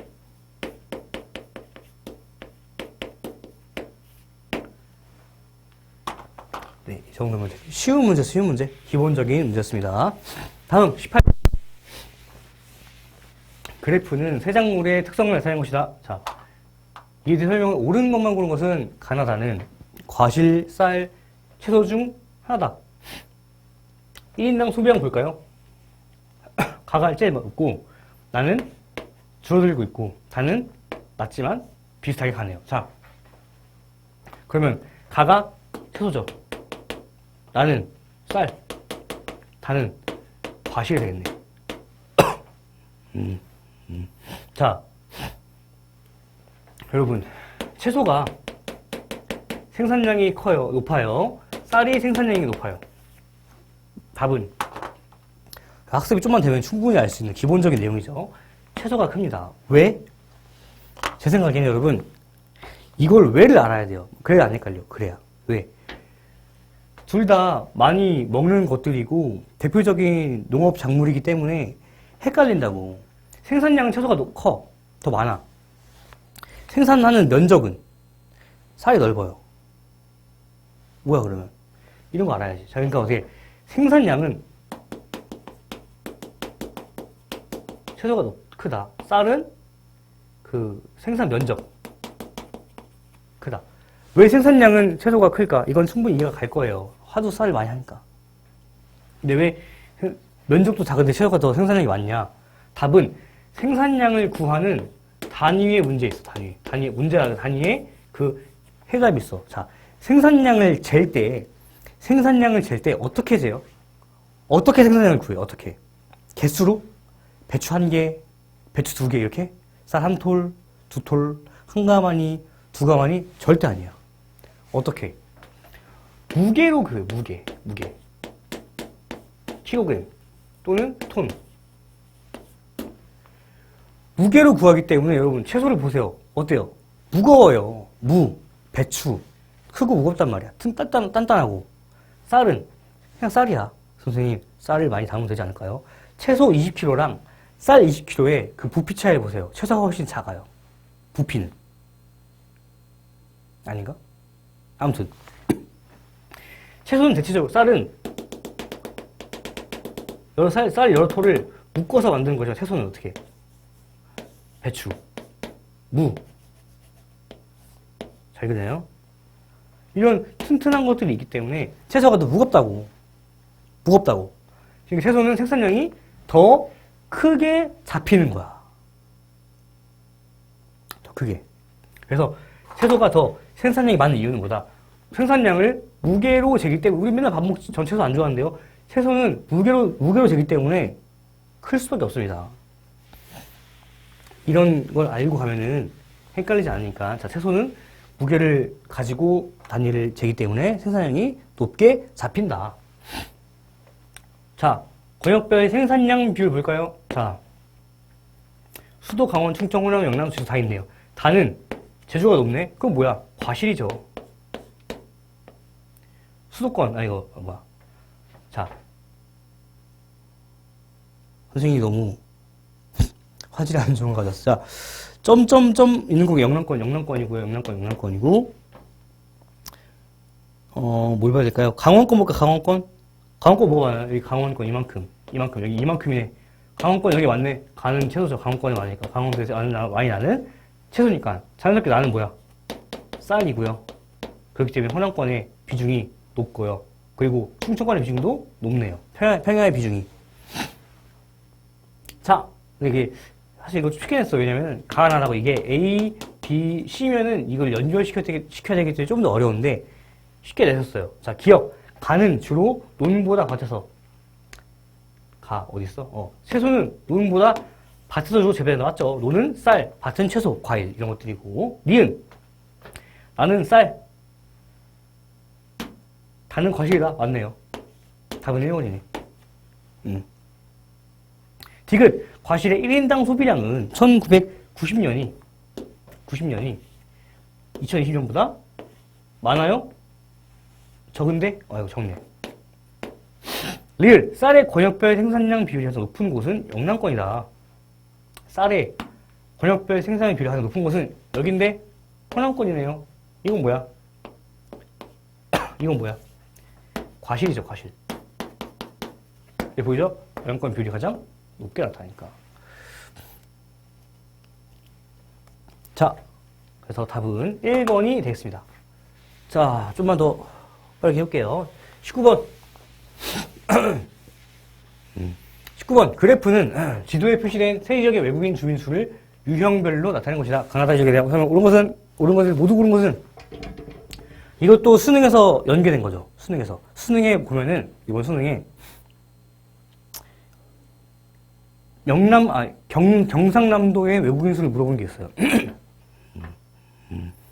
네, 이 정도면 쉬운 문제. 기본적인 문제였습니다. 다음 18. 그래프는 세작물의 특성을 나타내는 것이다. 자, 이에 대해 설명을 옳은 것만 고른 것은 가나다는 과실, 쌀, 채소 중 하나다. 1인당 소비량 볼까요? 가가 제일 높고 나는 줄어들고 있고 다는 낮지만 비슷하게 가네요. 자, 그러면 가가 채소죠. 나는 쌀, 다는 과실이 되겠네. 자, 여러분, 채소가 생산량이 높아요. 쌀이 생산량이 높아요. 답은 학습이 좀만 되면 충분히 알 수 있는 기본적인 내용이죠. 채소가 큽니다. 왜? 제 생각에는 여러분, 이걸 왜를 알아야 돼요. 그래야 안 헷갈려. 그래야. 왜? 둘 다 많이 먹는 것들이고 대표적인 농업 작물이기 때문에 헷갈린다고. 생산량은 채소가 커. 더 많아. 생산하는 면적은 쌀이 넓어요. 뭐야 그러면? 이런 거 알아야지. 자, 그러니까 어떻게 생산량은 채소가 크다. 쌀은 그 생산 면적 크다. 왜 생산량은 채소가 클까? 이건 충분히 이해가 갈 거예요. 하도 쌀을 많이 하니까. 근데 왜 면적도 작은데 채소가 더 생산량이 많냐? 답은 생산량을 구하는 단위의 문제 있어. 단위에 그 해답이 있어. 자, 생산량을 잴 때 어떻게 재요? 어떻게 생산량을 구해요? 어떻게? 개수로? 배추 1개, 배추 2개 이렇게? 쌀 1톨, 2톨, 1가마니, 2가마니? 절대 아니야. 어떻게? 무게로 그래요. 무게. 킬로그램 또는 톤. 무게로 구하기 때문에 여러분 채소를 보세요. 어때요? 무거워요. 배추. 크고 무겁단 말이야. 단단하고. 쌀은 그냥 쌀이야. 선생님, 쌀을 많이 담으면 되지 않을까요? 채소 20kg랑 쌀 20kg의 그 부피 차이를 보세요. 채소가 훨씬 작아요. 부피는. 아닌가? 아무튼 채소는 대체적으로 쌀은 쌀 여러 톨을 묶어서 만드는 거죠. 채소는 어떻게? 배추, 잘 그래요? 이런 튼튼한 것들이 있기 때문에 채소가 더 무겁다고. 그러니까 채소는 생산량이 더 크게 잡히는 거야. 더 크게. 그래서 채소가 더 생산량이 많은 이유는 뭐다? 생산량을 무게로 재기 때문에, 우리 맨날 밥 먹지, 전 채소 안 좋아하는데요. 채소는 무게로 재기 때문에 클 수밖에 없습니다. 이런 걸 알고 가면은 헷갈리지 않으니까. 자, 채소는 무게를 가지고 단위를 재기 때문에 생산량이 높게 잡힌다. 자, 권역별 생산량 비율 볼까요? 자, 수도, 강원, 충청, 호남, 영남, 제주 다 있네요. 다는 제주가 높네? 그건 뭐야? 과실이죠. 수도권, 자, 선생님이 너무 화질이 안 좋은 거 같았어. 자, 점점점 있는 거 영남권이고. 뭘 봐야 될까요? 강원권 볼까, 강원권? 강원권 뭐가 많아요? 여기 강원권 이만큼. 여기 이만큼이네. 강원권 여기 맞네. 가는 채소죠. 강원권에 많으니까. 강원도에서 많이 나는 채소니까. 자연스럽게 나는 뭐야? 쌀이고요. 그렇기 때문에 호남권의 비중이 높고요. 그리고 충청권의 비중도 높네요. 평양의 비중이. 자, 이게 사실 이거 쉽게 냈어. 왜냐면 가가 나라고 이게 A, B, C면은 이걸 연결시켜야 되기 때문에 좀 더 어려운데 쉽게 내셨어요. 자, 기억. 가는 주로 논보다 밭에서. 가 어딨어? 채소는 논보다 밭에서 주로 재배해 나왔죠. 논은 쌀, 밭은 채소, 과일 이런 것들이고. 니은 나는 쌀, 다는 과실이다. 맞네요. 답은 1번이네. 디귿 과실의 1인당 소비량은 1990년이 2020년보다 많아요? 적은데? 이거 적네. 리을 쌀의 권역별 생산량 비율이 가장 높은 곳은 영남권이다. 쌀의 권역별 생산량 비율이 가장 높은 곳은 여긴데 호남권이네요. 이건 뭐야? 이건 뭐야? 과실이죠, 과실. 여기 보이죠? 영남권 비율이 가장 높게 나타나니까. 자, 그래서 답은 1번이 되겠습니다. 자, 좀만 더 빠르게 해볼게요. 19번. 19번. 그래프는 지도에 표시된 세 지역의 외국인 주민 수를 유형별로 나타내는 것이다. 가나다 지역에 대한 옳은 것을 모두 고른 것은 이것도 수능에서 연계된 거죠. 수능에 보면은 이번 수능에 경상남도의 외국인 수를 물어본 게 있어요.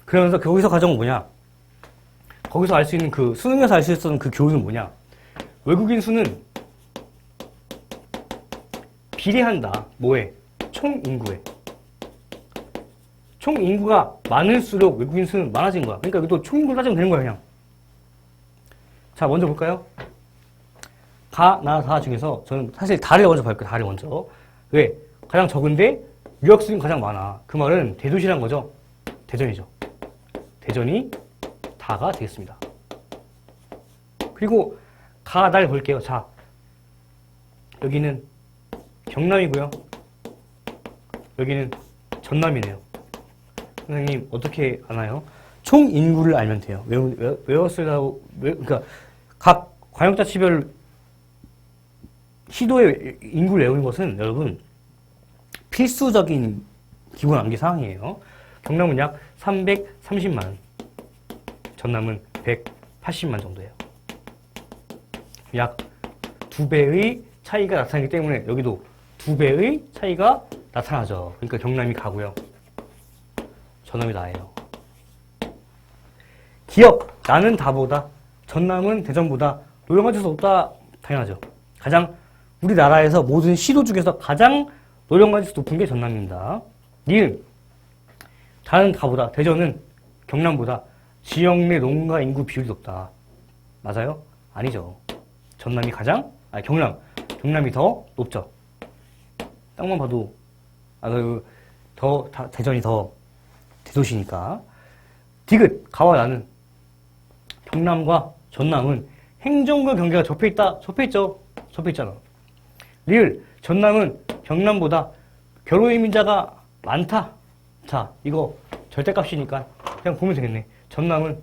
그러면서 거기서 가져온 뭐냐? 거기서 알 수 있는 수능에서 알 수 있었던 그 교훈은 뭐냐? 외국인 수는 비례한다. 뭐에? 총 인구에. 총 인구가 많을수록 외국인 수는 많아진 거야. 그러니까 여기도 총 인구를 따지면 되는 거야, 그냥. 자, 먼저 볼까요? 가, 나, 다 중에서 저는 사실 다를 먼저 볼게요. 다를 먼저. 왜? 가장 적은데 유학생이 가장 많아. 그 말은 대도시란 거죠. 대전이죠. 대전이 다가 되겠습니다. 그리고 가, 날 볼게요. 자, 여기는 경남이고요. 여기는 전남이네요. 선생님 어떻게 아나요? 총 인구를 알면 돼요. 외웠으라고 그러니까 각 광역자치별 시도의 인구를 외우는 것은 여러분 필수적인 기본 암기 사항이에요. 경남은 약 330만, 전남은 180만 정도예요. 약 2배의 차이가 나타나기 때문에 여기도 2배의 차이가 나타나죠. 그러니까 경남이 가고요. 전남이 나예요. 기억, 나는 다보다, 전남은 대전보다 노령가질 수 없다. 당연하죠. 우리나라에서 모든 시도 중에서 가장 노령가질 수 높은 게 전남입니다. 니은, 다는 다보다, 대전은 경남보다 지역 내 농가 인구 비율이 높다. 맞아요? 아니죠. 경남이 더 높죠. 땅만 봐도, 대전이 더 대도시니까. 디귿, 가와 나는, 경남과 전남은 행정과 경계가 접해있다. 접해있죠. 접해있잖아. 리을, 전남은 경남보다 결혼이민자가 많다. 자, 이거 절대값이니까 그냥 보면 되겠네. 전남은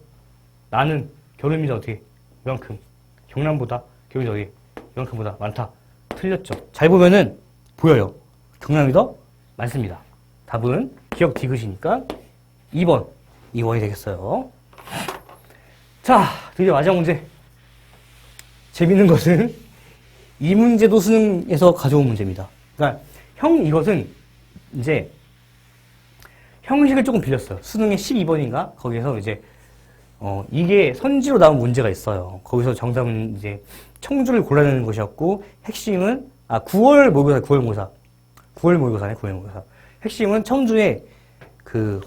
나는 결혼이민자 어떻게? 이만큼. 경남보다 결혼이민자 어떻게? 이만큼보다 많다. 틀렸죠. 잘 보면은 보여요. 경남이 더 많습니다. 답은 기억 디귿이니까 2번이 되겠어요. 자, 드디어 마지막 문제. 재밌는 것은 이 문제도 수능에서 가져온 문제입니다. 그러니까 이것은 이제 형식을 조금 빌렸어요. 수능의 12번인가? 거기에서 이제 이게 선지로 나온 문제가 있어요. 거기서 정답은 이제 청주를 골라내는 것이었고 핵심은 9월 모의고사네. 핵심은 청주에 그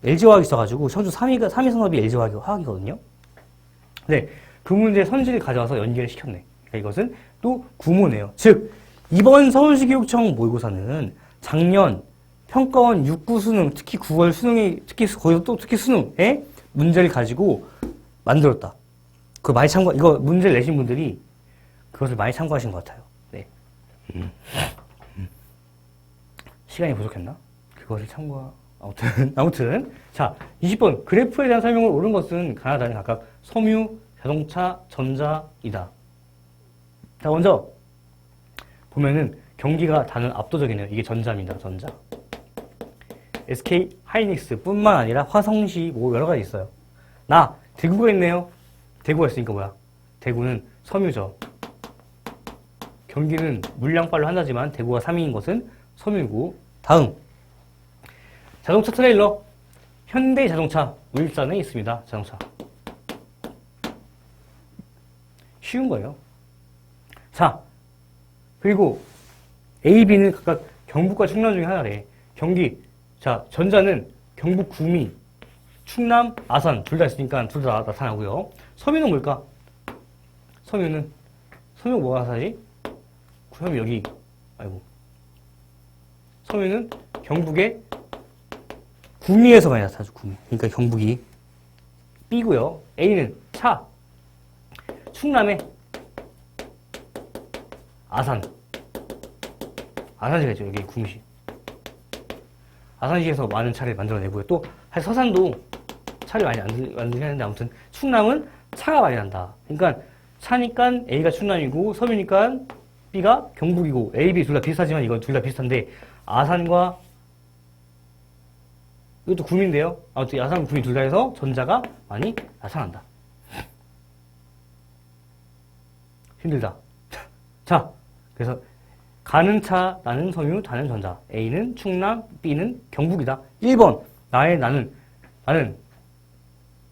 LG화학이 있어가지고 청주 3위 산업이 LG화학이거든요. 네, 그 문제 선지를 가져와서 연계를 시켰네. 그러니까 이것은 또 구모네요. 즉 이번 서울시교육청 모의고사는 작년 평가원 6구 수능, 특히 9월 수능이 거기서 또 특히 수능에 문제를 가지고 만들었다. 이거 문제를 내신 분들이 그것을 많이 참고하신 것 같아요. 네. 시간이 부족했나? 그것을 참고하, 아무튼. 자, 20번. 그래프에 대한 설명을 옳은 것은 가나다는 각각 섬유, 자동차, 전자이다. 자, 먼저, 보면은 경기가 다는 압도적이네요. 이게 전자입니다, 전자. SK 하이닉스 뿐만 아니라 화성시 뭐 여러 가지 있어요. 대구가 있네요. 대구가 있으니까 뭐야? 대구는 섬유죠. 경기는 물량빨로 한다지만 대구가 3위인 것은 섬유고. 다음. 자동차 트레일러. 현대자동차 울산에 있습니다. 자동차. 쉬운 거예요. 자, 그리고 A, B는 각각 경북과 충남 중에 하나래. 경기. 자, 전자는 경북 구미, 충남, 아산 둘 다 있으니까 둘 다 나타나고요. 섬유는 뭘까? 섬유 뭐가 나타나지? 섬유 여기. 아이고. 섬유는 경북의 구미에서 많이 나타나죠. 구미. 그러니까 경북이 B고요. A는 차. 충남의 아산시가 있죠. 여기 구미시. 아산시에서 많은 차를 만들어내고요. 또 사실 서산도 차를 많이 만들긴 하는데 아무튼 충남은 차가 많이 난다. 그러니까 차니까 A가 충남이고 섬유니까 B가 경북이고 A, B 둘 다 비슷하지만 이건 둘 다 비슷한데 아산과 이것도 구미인데요. 아무튼 아산, 구미 둘 다 해서 전자가 많이 나타난다. 힘들다. 자, 그래서 가는 차, 나는 섬유, 다는 전자. A는 충남, B는 경북이다. 1번. 나는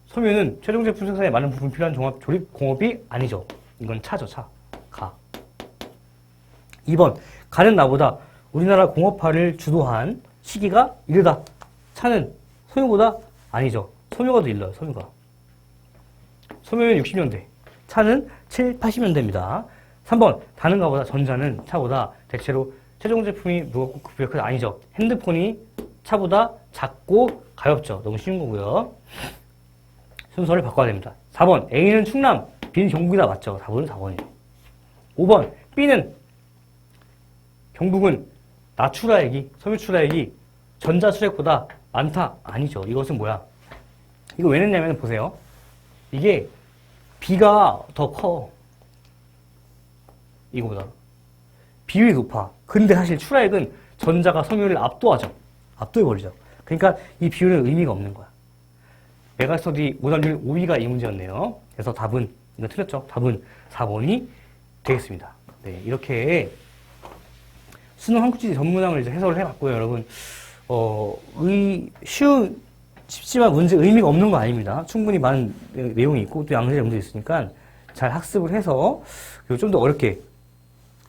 섬유는 최종 제품 생산에 많은 부분 필요한 종합 조립 공업이 아니죠. 이건 차죠, 차. 가. 2번. 가는 나보다 우리나라 공업화를 주도한 시기가 이르다. 차는 섬유보다 아니죠. 섬유가 더 일러요, 섬유가. 섬유는 60년대. 차는 7, 80년대입니다. 3번. 다른 가보다 전자는 차보다 대체로 최종 제품이 무겁고 급격해서 아니죠. 핸드폰이 차보다 작고 가볍죠. 너무 쉬운 거고요. 순서를 바꿔야 됩니다. 4번. A는 충남, B는 경북이다. 맞죠? 답은 4번이에요. 5번. B는 경북은 나출하액이, 섬유 출하액이 전자 출하액보다 많다. 아니죠. 이것은 뭐야? 이거 왜 냈냐면 보세요. 이게 B가 더 커. 이거보다. 비율이 높아. 근데 사실 출하액은 전자가 섬유를 압도하죠. 압도해버리죠. 그러니까 이 비율은 의미가 없는 거야. 메가스터디 오답률 5위가 이 문제였네요. 그래서 답은, 이거 틀렸죠? 답은 4번이 되겠습니다. 네, 이렇게 수능 한국지리 전문항을 이제 해설을 해봤고요, 여러분. 쉽지만 문제 의미가 없는 거 아닙니다. 충분히 많은 내용이 있고 또 양질의 문제 있으니까 잘 학습을 해서 그리고 좀 더 어렵게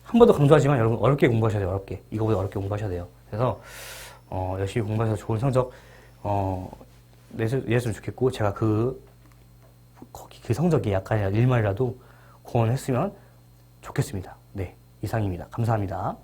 한 번 더 강조하지만 여러분 어렵게 공부하셔야 돼요. 어렵게. 이거보다 어렵게 공부하셔야 돼요. 그래서 열심히 공부해서 좋은 성적 내셨으면 좋겠고 제가 그 성적이 약간이라도 1만이라도 구원했으면 좋겠습니다. 네, 이상입니다. 감사합니다.